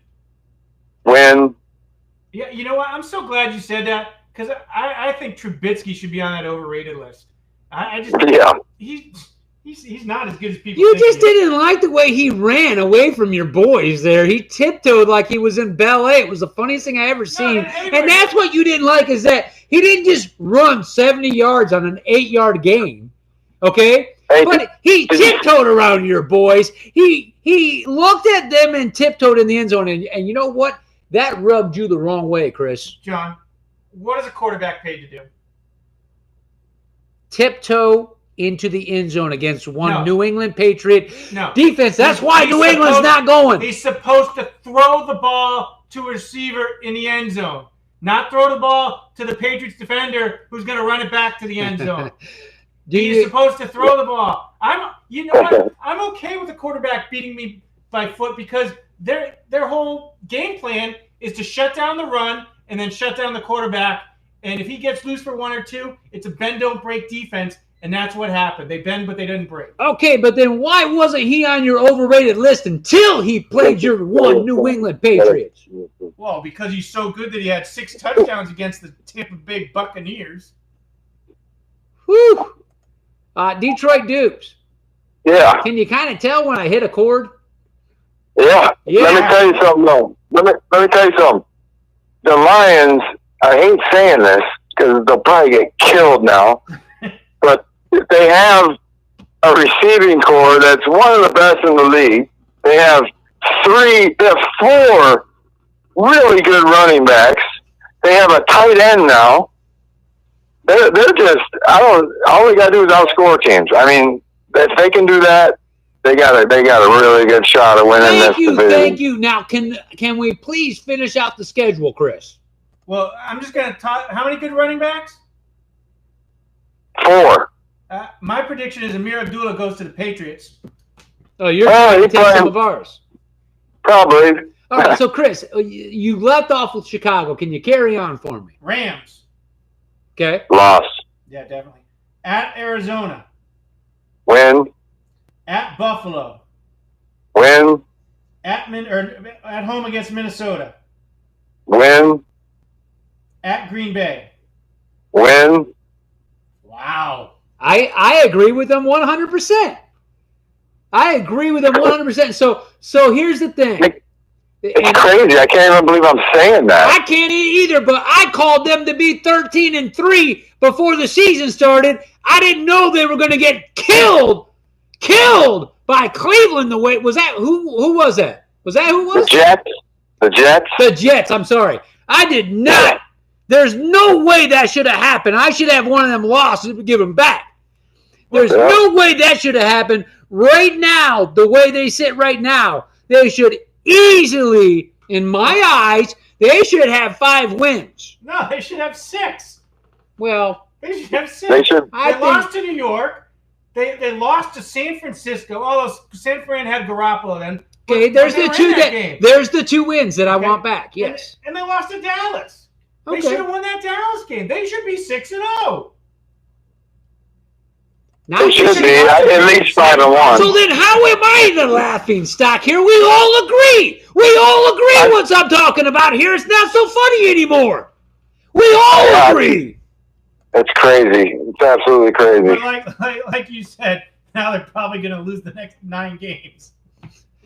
Win. Yeah, you know what? I'm so glad you said that because I think Trubisky should be on that overrated list. He's not as good as people. You just didn't like the way he ran away from your boys there. He tiptoed like he was in ballet. It was the funniest thing I ever seen. And that's what you didn't like is that he didn't just run 70 yards on an 8-yard gain. Okay? But he tiptoed around your boys. He looked at them and tiptoed in the end zone. And you know what? That rubbed you the wrong way, Chris. John, what is a quarterback paid to do? Tiptoe into the end zone against New England Patriot defense. That's why New England's not going. He's supposed to throw the ball to a receiver in the end zone. not throw the ball to the Patriots defender who's going to run it back to the end zone. He's supposed to throw the ball. You know what? I'm okay with the quarterback beating me by foot because their whole game plan is to shut down the run and then shut down the quarterback. And if he gets loose for one or two, it's a bend don't break defense, and that's what happened. They bend, but they didn't break. Okay, but then why wasn't he on your overrated list until he played your one New England Patriots? Well, because he's so good that he had 6 touchdowns against the Tampa Bay Buccaneers. Whew. Detroit Dupes. Yeah. Can you kind of tell when I hit a chord? Yeah. Yeah. Let me tell you something, though. Let me tell you something. The Lions, I hate saying this because they'll probably get killed now, but they have a receiving core that's one of the best in the league. They have 4 really good running backs. They have a tight end now. They're just, all they got to do is outscore teams. I mean, if they can do that, they got a really good shot of winning this division. Thank you. Now, can we please finish out the schedule, Chris? Well, I'm just going to talk. How many good running backs? 4. My prediction is Amir Abdullah goes to the Patriots. Oh, you're going to take some of ours. Probably. All right, so Chris, you left off with Chicago. Can you carry on for me? Rams. Okay. Lost. Yeah, definitely. At Arizona. Win. At Buffalo. Win. At home against Minnesota. Win. At Green Bay. Win. Wow. I agree with them 100%. I agree with them 100%. So here's the thing. It's crazy. I can't even believe I'm saying that. I can't either, but I called them to be 13-3 before the season started. I didn't know they were going to get killed by Cleveland. The way was that? Who was that? Was that who was? The Jets. The Jets. I'm sorry. I did not. There's no way that should have happened. I should have one of them lost and give them back. There's no way that should have happened. Right now, the way they sit right now, they should easily, in my eyes, they should have 5 wins. No, they should have 6. Well, they should have 6. They lost to New York. They lost to San Francisco. Although San Fran had Garoppolo then. Okay, there's the 2 wins that I want back. Yes. And they lost to Dallas. Okay. They should have won that Dallas game. They should be 6-0. They should be at least 5-1. So then how am I the laughing stock here? We all agree. What I'm talking about here. It's not so funny anymore. We all agree. It's crazy. It's absolutely crazy. But like you said, now they're probably going to lose the next 9 games.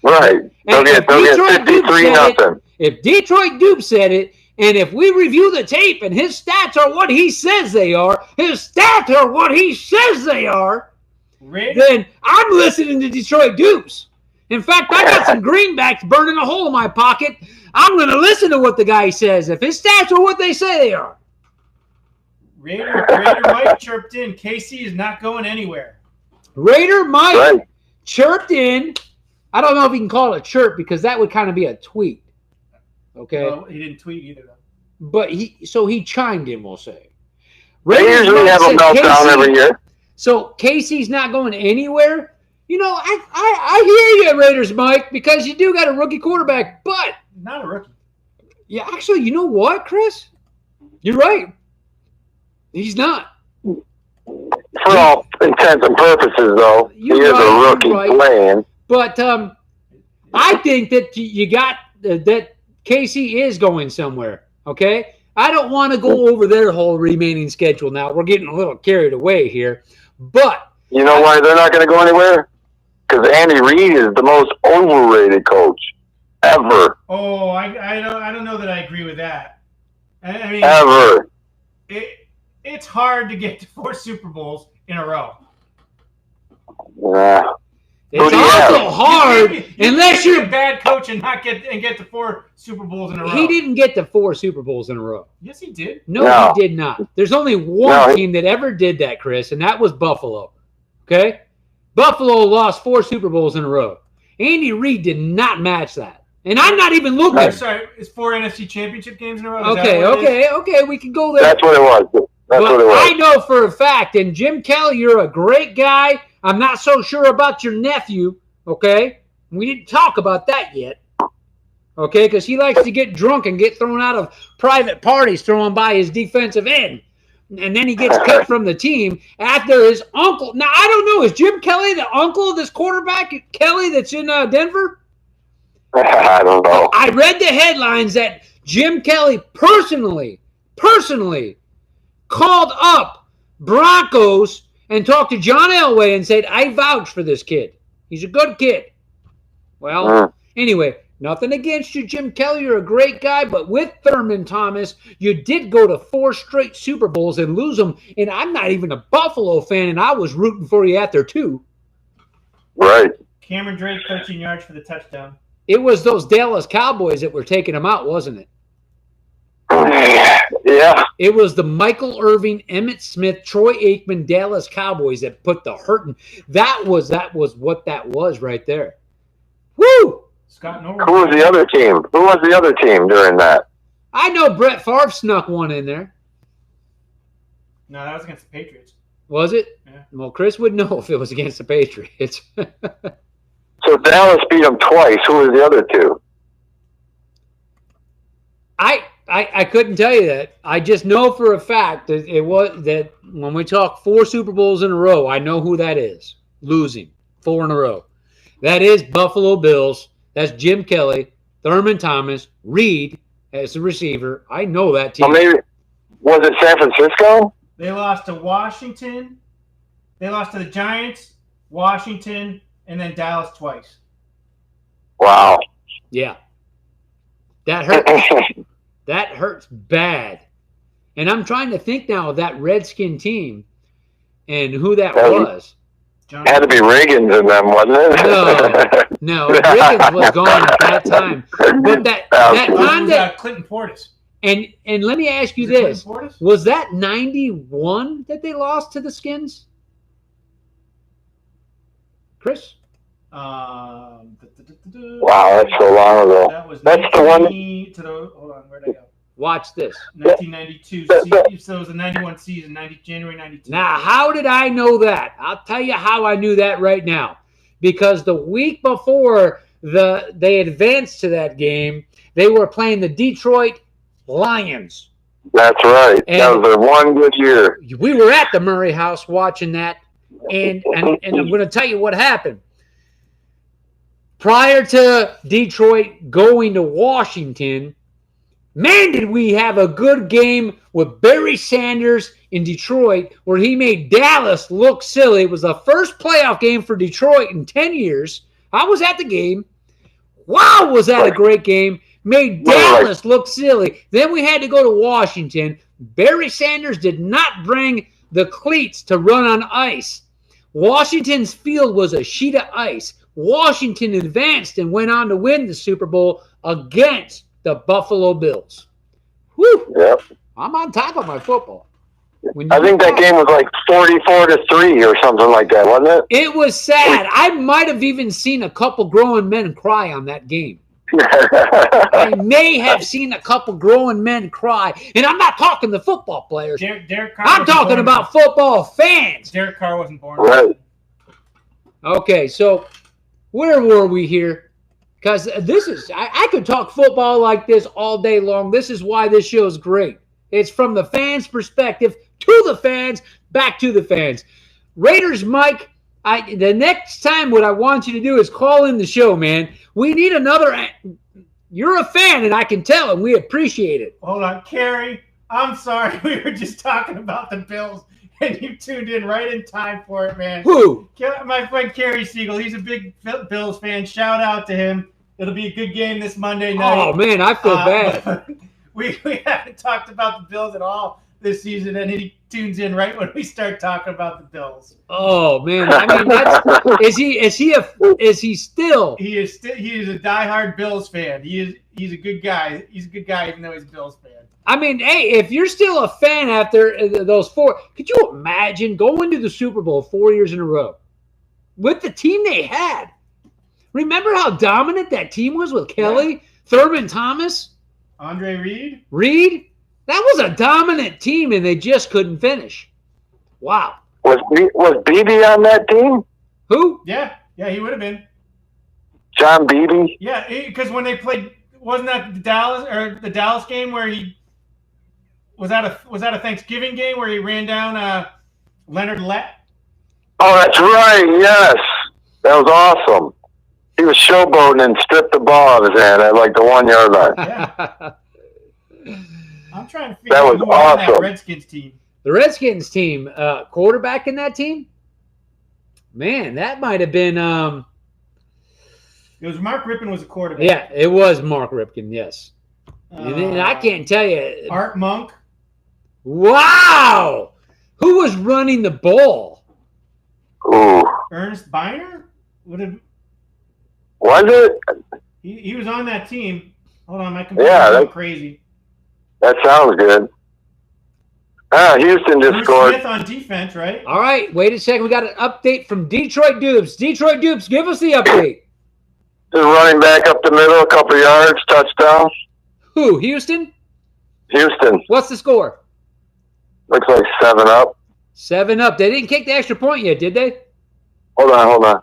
Right. They'll get 53-0. If Detroit Dupe said it, and if we review the tape and his stats are what he says they are, then I'm listening to Detroit Dupes. In fact, I got some greenbacks burning a hole in my pocket. I'm going to listen to what the guy says. If his stats are what they say they are. Raider Mike chirped in. KC is not going anywhere. Raider Mike chirped in. I don't know if you can call it a chirp because that would kind of be a tweet. Okay. Well, he didn't tweet either, though. But he chimed in, we'll say. They usually have a meltdown every year. So Casey's not going anywhere. You know, I hear you, Raiders, Mike, because you do got a rookie quarterback, but not a rookie. Yeah, actually, you know what, Chris? You're right. He's not. For all intents and purposes, though, he is a rookie playing. But I think that you got that KC is going somewhere, okay? I don't want to go over their whole remaining schedule now. We're getting a little carried away here. But you know why they're not going to go anywhere? Because Andy Reid is the most overrated coach ever. Oh, I don't know that I agree with that. I mean, ever. It's hard to get to 4 Super Bowls in a row. Yeah. It's also hard unless you're a bad coach and get to 4 Super Bowls in a row. He didn't get to 4 Super Bowls in a row. Yes, he did. No, he did not. There's only one team that ever did that, Chris, and that was Buffalo. Okay? Buffalo lost 4 Super Bowls in a row. Andy Reid did not match that. And I'm not even looking. I'm sorry, it's 4 NFC Championship games in a row. Okay, we can go there. That's what it was. That's what it was. I know for a fact, and Jim Kelly, you're a great guy. I'm not so sure about your nephew, okay? We didn't talk about that yet, okay? Because he likes to get drunk and get thrown out of private parties thrown by his defensive end. And then he gets cut from the team after his uncle. Now, I don't know. Is Jim Kelly the uncle of this quarterback, Kelly, that's in Denver? I don't know. I read the headlines that Jim Kelly personally called up Broncos and talked to John Elway and said, I vouch for this kid. He's a good kid. Well, anyway, nothing against you, Jim Kelly. You're a great guy. But with Thurman Thomas, you did go to 4 straight Super Bowls and lose them. And I'm not even a Buffalo fan, and I was rooting for you out there, too. Right. Cameron Drake, 13 yards for the touchdown. It was those Dallas Cowboys that were taking him out, wasn't it? Yeah. It was the Michael Irvin, Emmitt Smith, Troy Aikman, Dallas Cowboys that put the hurting. That was what that was right there. Woo! Scott Norwood. Who was the other team? Who was the other team during that? I know Brett Favre snuck one in there. No, that was against the Patriots. Was it? Yeah. Well, Chris would know if it was against the Patriots. So Dallas beat them twice. Who was the other two? I couldn't tell you that. I just know for a fact that it was that when we talk 4 Super Bowls in a row, I know who that is. Losing 4 in a row. That is Buffalo Bills. That's Jim Kelly, Thurman Thomas, Reed as the receiver. I know that team. Well, maybe was it San Francisco? They lost to Washington. They lost to the Giants, Washington, and then Dallas twice. Wow. Yeah. That hurts. That hurts bad. And I'm trying to think now of that Redskin team and who that was. Had to be Reagan's in them, wasn't it? No. Reagan's was gone at that time. But that time that Clinton Portis. And let me ask you this. Was that 91 that they lost to the Skins? Chris? Wow, that's so long ago. That's the one. Hold on, where'd I go? Watch this. 1992. So it was the 91 season, January 92. Now, how did I know that? I'll tell you how I knew that right now. Because the week before they advanced to that game, they were playing the Detroit Lions. That's right. And that was their one good year. We were at the Murray house watching that, and I'm going to tell you what happened. Prior to Detroit going to Washington, man, did we have a good game with Barry Sanders in Detroit where he made Dallas look silly. It was the first playoff game for Detroit in 10 years. I was at the game. Wow, was that a great game. Made Dallas look silly. Then we had to go to Washington. Barry Sanders did not bring the cleats to run on ice. Washington's field was a sheet of ice. Washington advanced and went on to win the Super Bowl against the Buffalo Bills. Whew. Yep. I'm on top of my football. I think that game was like 44-3 or something like that, wasn't it? It was sad. I might have even seen a couple grown men cry on that game. I may have seen a couple grown men cry. And I'm not talking the football players. Derek Carr I'm talking about football fans. Derek Carr wasn't born. Right. Okay, so where were we here? Because this is, I could talk football like this all day long. This is why this show is great. It's from the fans' perspective to the fans, back to the fans. Raiders Mike, the next time what I want you to do is call in the show, man. We need another. You're a fan, and I can tell, and we appreciate it. Hold on, Carrie. I'm sorry. We were just talking about the Bills, and you tuned in right in time for it, man. Who? My friend Kerry Siegel. He's a big Bills fan. Shout out to him. It'll be a good game this Monday night. Oh, man, I feel bad. We haven't talked about the Bills at all this season, and he tunes in right when we start talking about the Bills. Oh man, I mean, is he still? He is a diehard Bills fan. He's a good guy. He's a good guy, even though he's a Bills fan. I mean, hey, if you're still a fan after those 4, could you imagine going to the Super Bowl 4 years in a row with the team they had? Remember how dominant that team was with Kelly, Thurman Thomas, Andre Reed? Reed? That was a dominant team, and they just couldn't finish. Wow. Was Beebe on that team? Who? Yeah, he would have been. John Beebe? Yeah, because when they played, wasn't that the Dallas game where he was that a Thanksgiving game where he ran down Leonard Lett? Oh, that's right. Yes, that was awesome. He was showboating and stripped the ball out of his hand at like the 1 yard line. Yeah. I'm trying to figure That out was who was on that awesome. Redskins team. The Redskins team, quarterback in that team? Man, that might have been It was Mark Rippon was a quarterback. yeah, it was Mark Ripken, yes. And I can't tell you. Art Monk. Wow! Who was running the ball? Ooh, Ernest Biner? was it? He was on that team. Hold on, my computer's Yeah, going crazy. That sounds good. Houston just Bruce scored. Smith on defense, right? All right, wait a second. We got an update from Detroit Dupes. Detroit Dupes, give us the update. Just running back up the middle, a couple yards, touchdown. Who? Houston? Houston What's the score? looks like 7-up. 7-up. They didn't kick the extra point yet, did they? Hold on.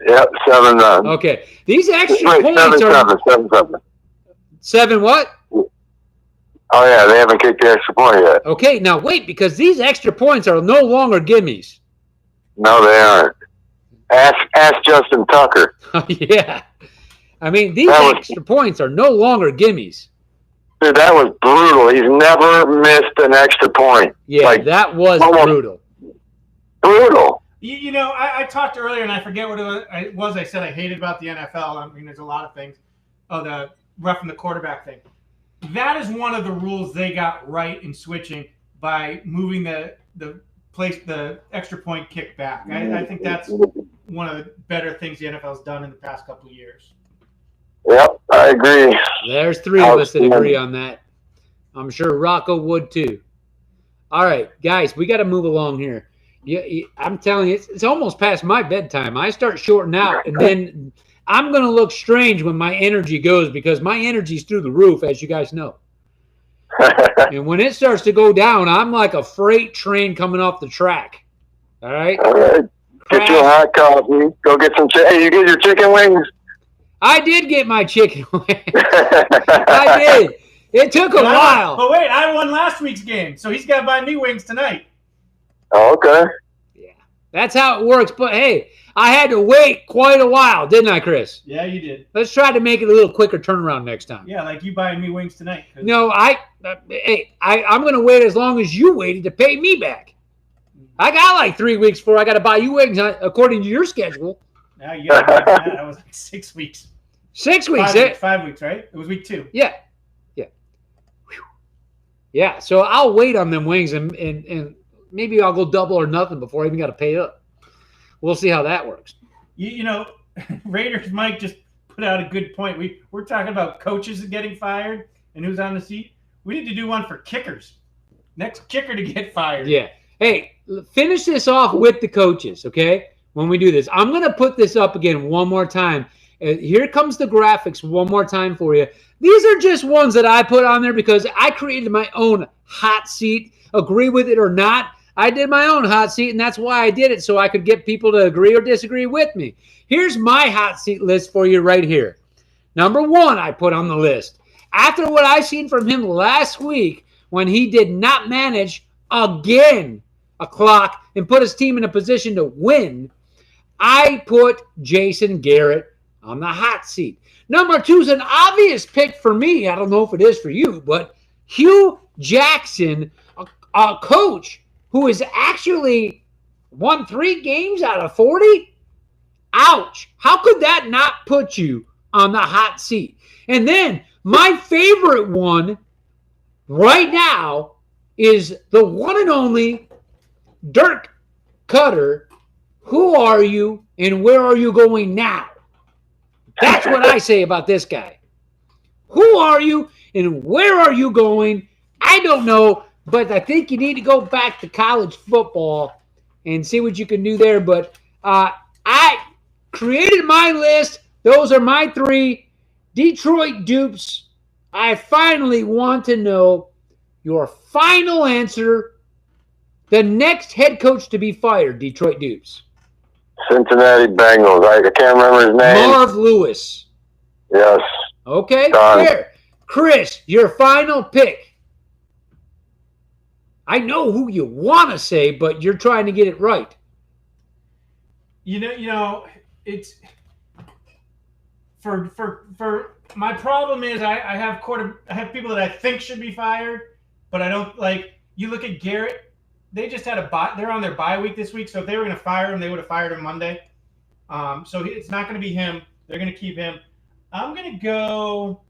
Yep, 7-up. Okay. These extra Wait, points 7-7, are 7-7. 7 what? Oh yeah, they haven't kicked the extra point yet. Okay, now wait, because these extra points are no longer gimmies. No, they aren't. Ask Justin Tucker. Yeah. I mean, these That was- extra points are no longer gimmies. Dude, that was brutal. He's never missed an extra point. Yeah, Like, that was almost- brutal. Brutal. You know, I talked earlier, and I forget what it was. I said I hated about the NFL. I mean, there's a lot of things. Oh, the roughing the quarterback thing. That is one of the rules they got right in switching by moving the extra point kick back. I think that's one of the better things the NFL's done in the past couple of years. Yep, I agree. There's 3 of us that agree on that. I'm sure Rocco would too. All right, guys, we got to move along here. I'm telling you, it's almost past my bedtime. I start shorting out, and then I'm going to look strange when my energy goes because my energy's through the roof, as you guys know. And when it starts to go down, I'm like a freight train coming off the track. All right? All right. Get you a hot coffee. Go get some chicken. Hey, you get your chicken wings? I did get my chicken wings. I did. It took a while. But wait, I won last week's game, so he's got to buy me wings tonight. Oh, okay. Yeah, that's how it works. But hey, I had to wait quite a while, didn't I, Chris? Yeah, you did. Let's try to make it a little quicker turnaround next time. Yeah, like you buying me wings tonight. No, I'm going to wait as long as you waited to pay me back. I got like 3 weeks before I got to buy you wings according to your schedule. Now you got to that. That was like 6 weeks. 6 weeks. 5 weeks, right? It was week 2. Yeah. Yeah, so I'll wait on them wings and maybe I'll go double or nothing before I even got to pay up. We'll see how that works. You know, Raiders Mike just put out a good point. We're talking about coaches getting fired and who's on the seat. We need to do one for kickers. Next kicker to get fired. Yeah. Hey, finish this off with the coaches, okay? When we do this. I'm going to put this up again one more time. Here comes the graphics one more time for you. These are just ones that I put on there because I created my own hot seat. Agree with it or not, I did my own hot seat, and that's why I did it, so I could get people to agree or disagree with me. Here's my hot seat list for you right here. Number 1 I put on the list. After what I seen from him last week when he did not manage again a clock and put his team in a position to win, I put Jason Garrett on the hot seat. Number 2 is an obvious pick for me. I don't know if it is for you, but Hugh Jackson, a coach who has actually won 3 games out of 40? Ouch. How could that not put you on the hot seat? And then my favorite one right now is the one and only Dirk Cutter. Who are you and where are you going now? That's what I say about this guy. Who are you and where are you going? I don't know, but I think you need to go back to college football and see what you can do there. But created my list. Those are my 3 Detroit dupes. I finally want to know your final answer. The next head coach to be fired, Detroit dupes. Cincinnati Bengals. I can't remember his name. Marv Lewis. Yes. Okay, Done. fair. Chris, your final pick. I know who you want to say, but you're trying to get it right. You know, it's for my problem is I have people that I think should be fired, but I don't like. You look at Garrett. They just had they're on their bye week this week, so if they were going to fire him, they would have fired him Monday. So it's not going to be him. They're going to keep him. I'm going to go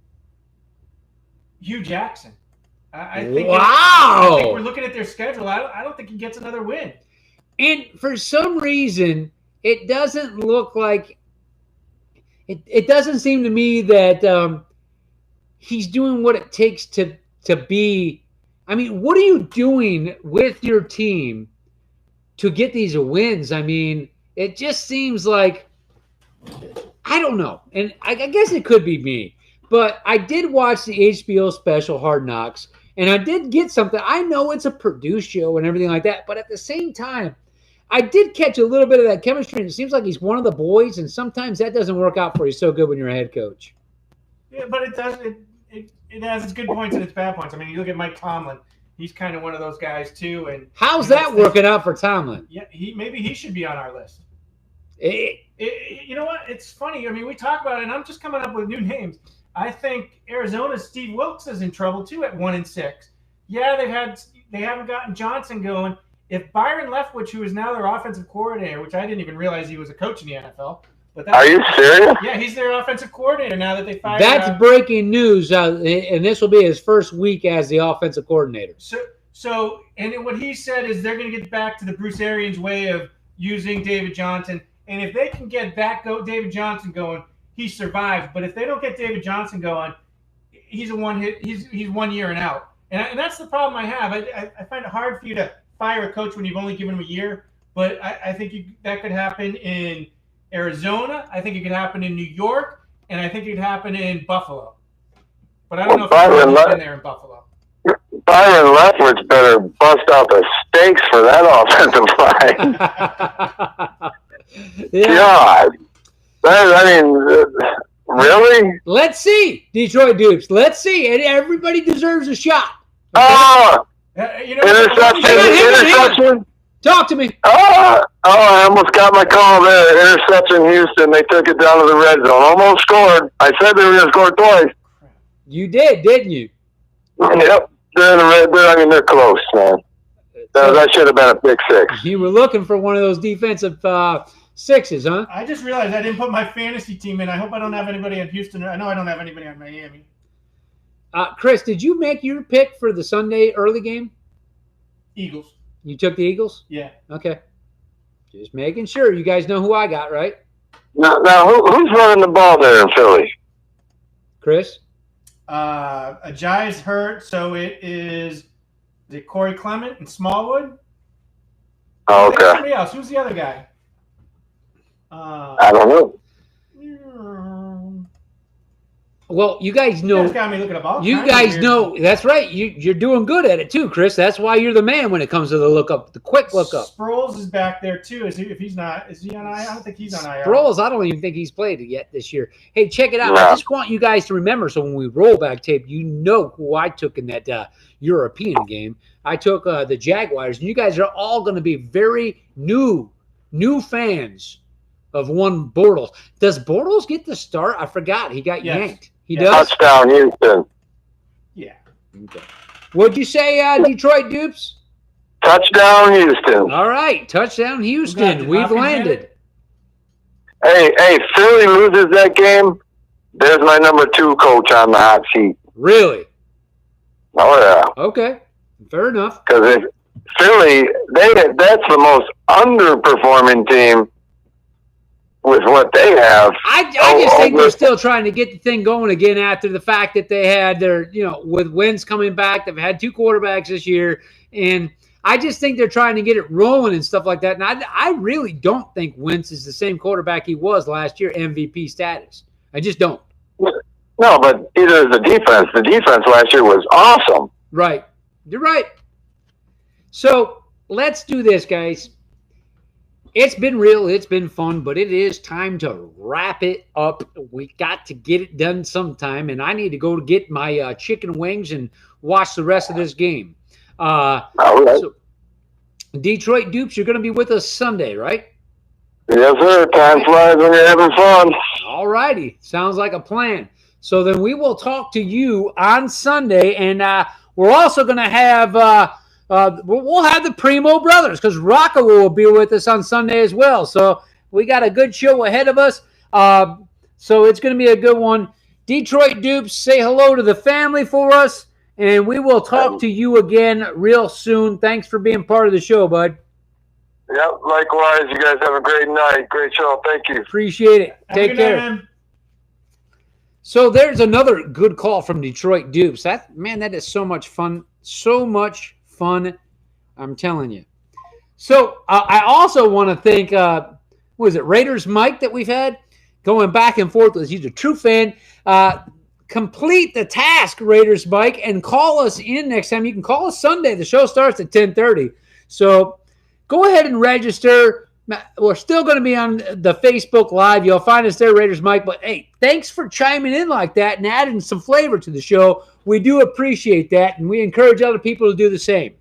Hugh Jackson. I think we're looking at their schedule. I don't think he gets another win. And for some reason, it doesn't look like it doesn't seem to me that he's doing what it takes to be. I mean, what are you doing with your team to get these wins? I mean, it just seems like, I don't know. And I guess it could be me. But I did watch the HBO special Hard Knocks, and I did get something. I know it's a Purdue show and everything like that, but at the same time, I did catch a little bit of that chemistry, and it seems like he's one of the boys, and sometimes that doesn't work out for you so good when you're a head coach. Yeah, but it does. It has its good points and its bad points. I mean, you look at Mike Tomlin; he's kind of one of those guys too. And how's that working out for Tomlin? Yeah, maybe he should be on our list. You know what? It's funny. I mean, we talk about it, and I'm just coming up with new names. I think Arizona's Steve Wilkes is in trouble too at 1-6. Yeah, they haven't gotten Johnson going. If Byron Leftwich, who is now their offensive coordinator, which I didn't even realize he was a coach in the NFL. But are you serious? Yeah, he's their offensive coordinator now that they fired. That's breaking news, and this will be his first week as the offensive coordinator. So, and what he said is they're going to get back to the Bruce Arians way of using David Johnson, and if they can get David Johnson going, he survives. But if they don't get David Johnson going, he's a one hit. He's 1 year and out, and that's the problem I have. I find it hard for you to fire a coach when you've only given him a year, but I think that could happen in Arizona. I think it could happen in New York, and I think it could happen in Buffalo. But I don't know if he's been there in Buffalo. Byron Leftwich better bust out the steaks for that offensive line. Yeah. God. I mean, really? Let's see, Detroit Dupes. Let's see. And everybody deserves a shot. Okay? Oh! Interception. Hang on. Talk to me. I almost got my call there. Interception, Houston. They took it down to the red zone. Almost scored. I said they were going to score twice. You did, didn't you? Yep. They're in the red. They're close, man. That should have been a pick 6. You were looking for one of those defensive sixes, huh? I just realized I didn't put my fantasy team in. I hope I don't have anybody in Houston. I know I don't have anybody in Miami. Chris, did you make your pick for the Sunday early game? Eagles. You took the Eagles? Yeah. Okay. Just making sure. You guys know who I got, right? Now who's running the ball there in Philly? Chris? Ajayi's hurt, so it is Corey Clement and Smallwood. Oh, okay. Somebody else. Who's the other guy? I don't know. Well, you guys know. Got me looking up you guys know. That's right. You're doing good at it too, Chris. That's why you're the man when it comes to the quick lookup. Sproles is back there too. Is he on IR? I don't think he's on IR. Sproles, I don't even think he's played it yet this year. Hey, check it out. I just want you guys to remember. So when we roll back tape, you know who I took in that European game. I took the Jaguars, and you guys are all going to be very new fans of one Bortles. Does Bortles get the start? I forgot. He got yanked. He does? Touchdown, Houston. Yeah. Okay. What'd you say, Detroit Dupes? Touchdown, Houston. All right. Touchdown, Houston. We've landed. Hey, Philly loses that game. There's my number 2 coach on the hot seat. Really? Oh, yeah. Okay. Fair enough. Because Philly, that's the most underperforming team with what they have. I just think they're still trying to get the thing going again after the fact that they had their, with wins coming back. They've had 2 quarterbacks this year. And I just think they're trying to get it rolling and stuff like that. And I really don't think Wentz is the same quarterback he was last year, MVP status. I just don't. No, but either the defense. The defense last year was awesome. Right. You're right. So let's do this, guys. It's been real. It's been fun, but it is time to wrap it up. We got to get it done sometime, and I need to go to get my chicken wings and watch the rest of this game. All right. So Detroit Dupes, you're going to be with us Sunday, right? Yes, sir. Time flies when you're having fun. All righty. Sounds like a plan. So then we will talk to you on Sunday, and we're also going to have we'll have the Primo brothers because Rocco will be with us on Sunday as well. So we got a good show ahead of us. So it's going to be a good one. Detroit Dupes, say hello to the family for us, and we will talk to you again real soon. Thanks for being part of the show, bud. Yep, likewise. You guys have a great night. Great show. Thank you. Appreciate it. Take care. Night, man. So there's another good call from Detroit Dupes. That is so much fun. So much fun, I'm telling you. So I also want to thank, Raiders Mike that we've had going back and forth with us. He's a true fan. Complete the task, Raiders Mike, and call us in next time. You can call us Sunday. The show starts at 10:30. So go ahead and register. We're still going to be on the Facebook Live. You'll find us there, Raiders Mike. But, hey, thanks for chiming in like that and adding some flavor to the show. We do appreciate that, and we encourage other people to do the same.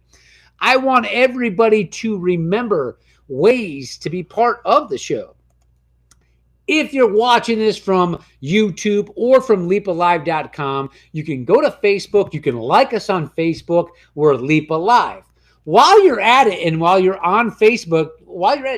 I want everybody to remember ways to be part of the show. If you're watching this from YouTube or from LeepaLive.com, you can go to Facebook. You can like us on Facebook. We're Leepa Live. While you're at it and while you're on Facebook,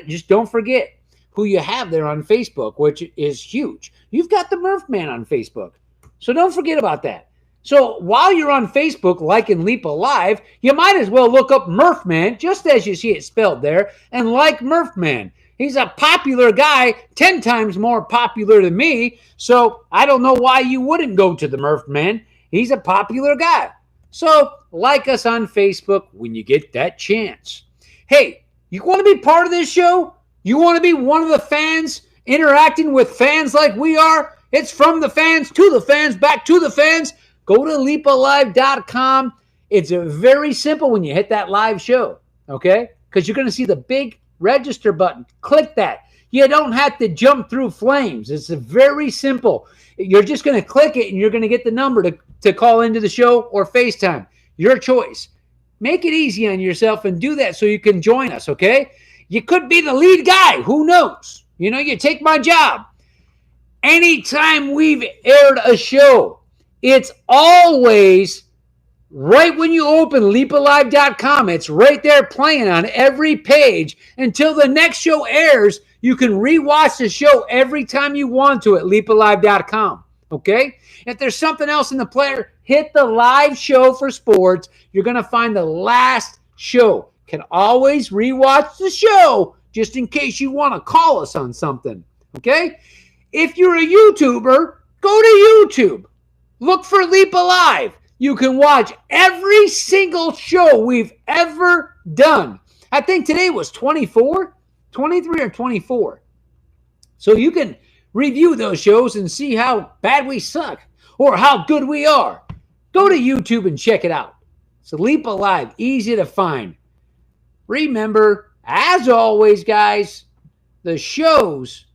just don't forget who you have there on Facebook, which is huge. You've got the Murph Man on Facebook. So don't forget about that. So while you're on Facebook liking Leepa Live, you might as well look up Murph Man, just as you see it spelled there, and like Murph Man. He's a popular guy, 10 times more popular than me, so I don't know why you wouldn't go to the Murph Man. He's a popular guy. So like us on Facebook when you get that chance. Hey, you want to be part of this show? You want to be one of the fans interacting with fans like we are? It's from the fans to the fans, back to the fans. Go to LeepaLive.com. It's very simple when you hit that live show, okay? Because you're going to see the big register button. Click that. You don't have to jump through flames. It's very simple. You're just going to click it, and you're going to get the number to call into the show or FaceTime. Your choice. Make it easy on yourself and do that so you can join us, okay? You could be the lead guy. Who knows? You take my job. Anytime we've aired a show, it's always right when you open LeepaLive.com. It's right there playing on every page until the next show airs. You can rewatch the show every time you want to at LeepaLive.com. Okay? If there's something else in the player, hit the live show for sports. You're going to find the last show. Can always rewatch the show just in case you want to call us on something. Okay? If you're a YouTuber, go to YouTube. Look for Leepa Live. You can watch every single show we've ever done. I think today was 24, 23 or 24. So you can review those shows and see how bad we suck or how good we are. Go to YouTube and check it out. It's Leepa Live, easy to find. Remember, as always, guys, the shows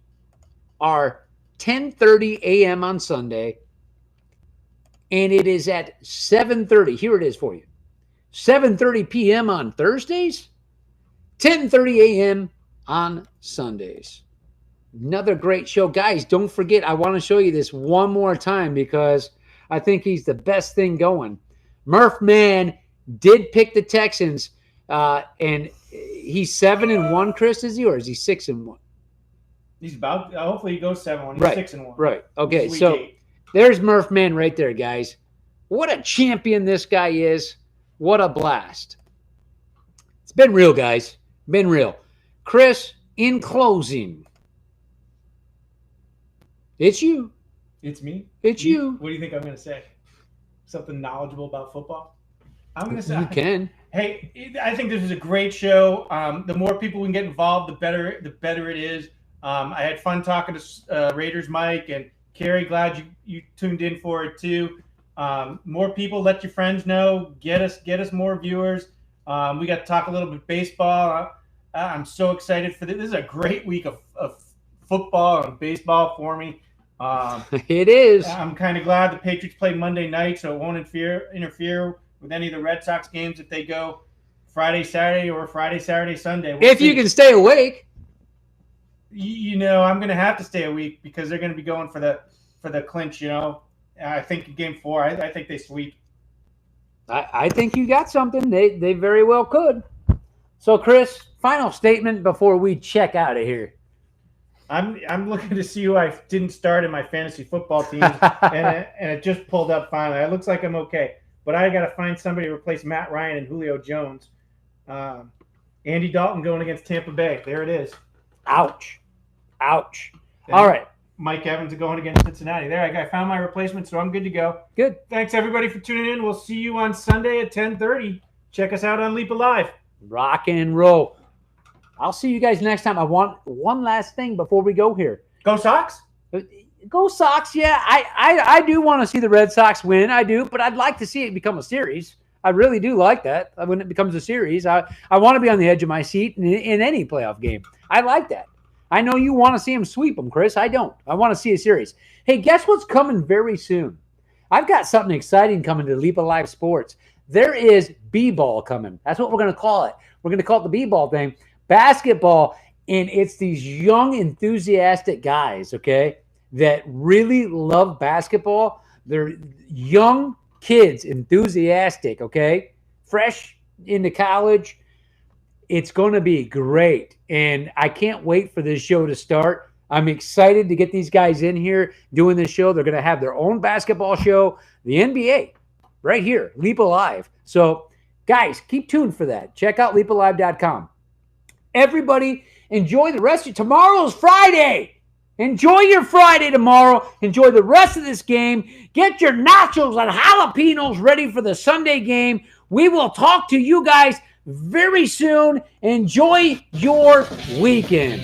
are 10:30 a.m. on Sunday. And it is at 7:30. Here it is for you. 7:30 p.m. on Thursdays, 10:30 a.m. on Sundays. Another great show. Guys, don't forget, I want to show you this one more time because I think he's the best thing going. Murph Man did pick the Texans, and he's 7-1, Chris, is he? Or is he 6-1? He's about, hopefully he goes 7-1. He's Right. 6-1. Right. Okay, Sweet so eight. there's Murph Man right there, guys. What a champion this guy is. What a blast. It's been real, guys. Been real. Chris, in closing, it's you. It's me? It's you. What do you think I'm going to say? Something knowledgeable about football? I'm going to say You can. Hey, I think this is a great show. The more people we can get involved, the better it is. I had fun talking to Raiders Mike and Carrie. Glad you tuned in for it too. More people, let your friends know. Get us more viewers. We got to talk a little bit baseball. I'm so excited for this. This is a great week of football and baseball for me. It is. I'm kind of glad the Patriots play Monday night, so it won't interfere with any of the Red Sox games if they go Friday, Saturday, or Friday, Saturday, Sunday. If you can stay awake. You know, I'm going to have to stay a week because they're going to be going for the clinch, you know. I think game 4, I think they sweep. I think you got something. They very well could. So, Chris, final statement before we check out of here. I'm looking to see who I didn't start in my fantasy football team, and it just pulled up finally. It looks like I'm okay, but I got to find somebody to replace Matt Ryan and Julio Jones. Andy Dalton going against Tampa Bay. There it is. Ouch. And All right. Mike Evans going against Cincinnati. There, I found my replacement, so I'm good to go. Good. Thanks, everybody, for tuning in. We'll see you on Sunday at 10:30. Check us out on Leepa Live. Rock and roll. I'll see you guys next time. I want one last thing before we go here. Go Sox! Go Sox, yeah. I do want to see the Red Sox win. I do, but I'd like to see it become a series. I really do like that. When it becomes a series, I want to be on the edge of my seat in any playoff game. I like that. I know you want to see him sweep them, Chris. I don't. I want to see a series. Hey, guess what's coming very soon? I've got something exciting coming to Leepa Live Sports. There is B-ball coming. That's what we're going to call it. We're going to call it the B-ball thing. Basketball, and it's these young, enthusiastic guys, okay, that really love basketball. They're young kids, enthusiastic, okay, fresh into college. It's going to be great, and I can't wait for this show to start. I'm excited to get these guys in here doing this show. They're going to have their own basketball show, the NBA, right here, Leepa Live. So, guys, keep tuned for that. Check out leapalive.com. Everybody, enjoy the rest of tomorrow's Friday. Enjoy your Friday tomorrow. Enjoy the rest of this game. Get your nachos and jalapenos ready for the Sunday game. We will talk to you guys very soon. Enjoy your weekend.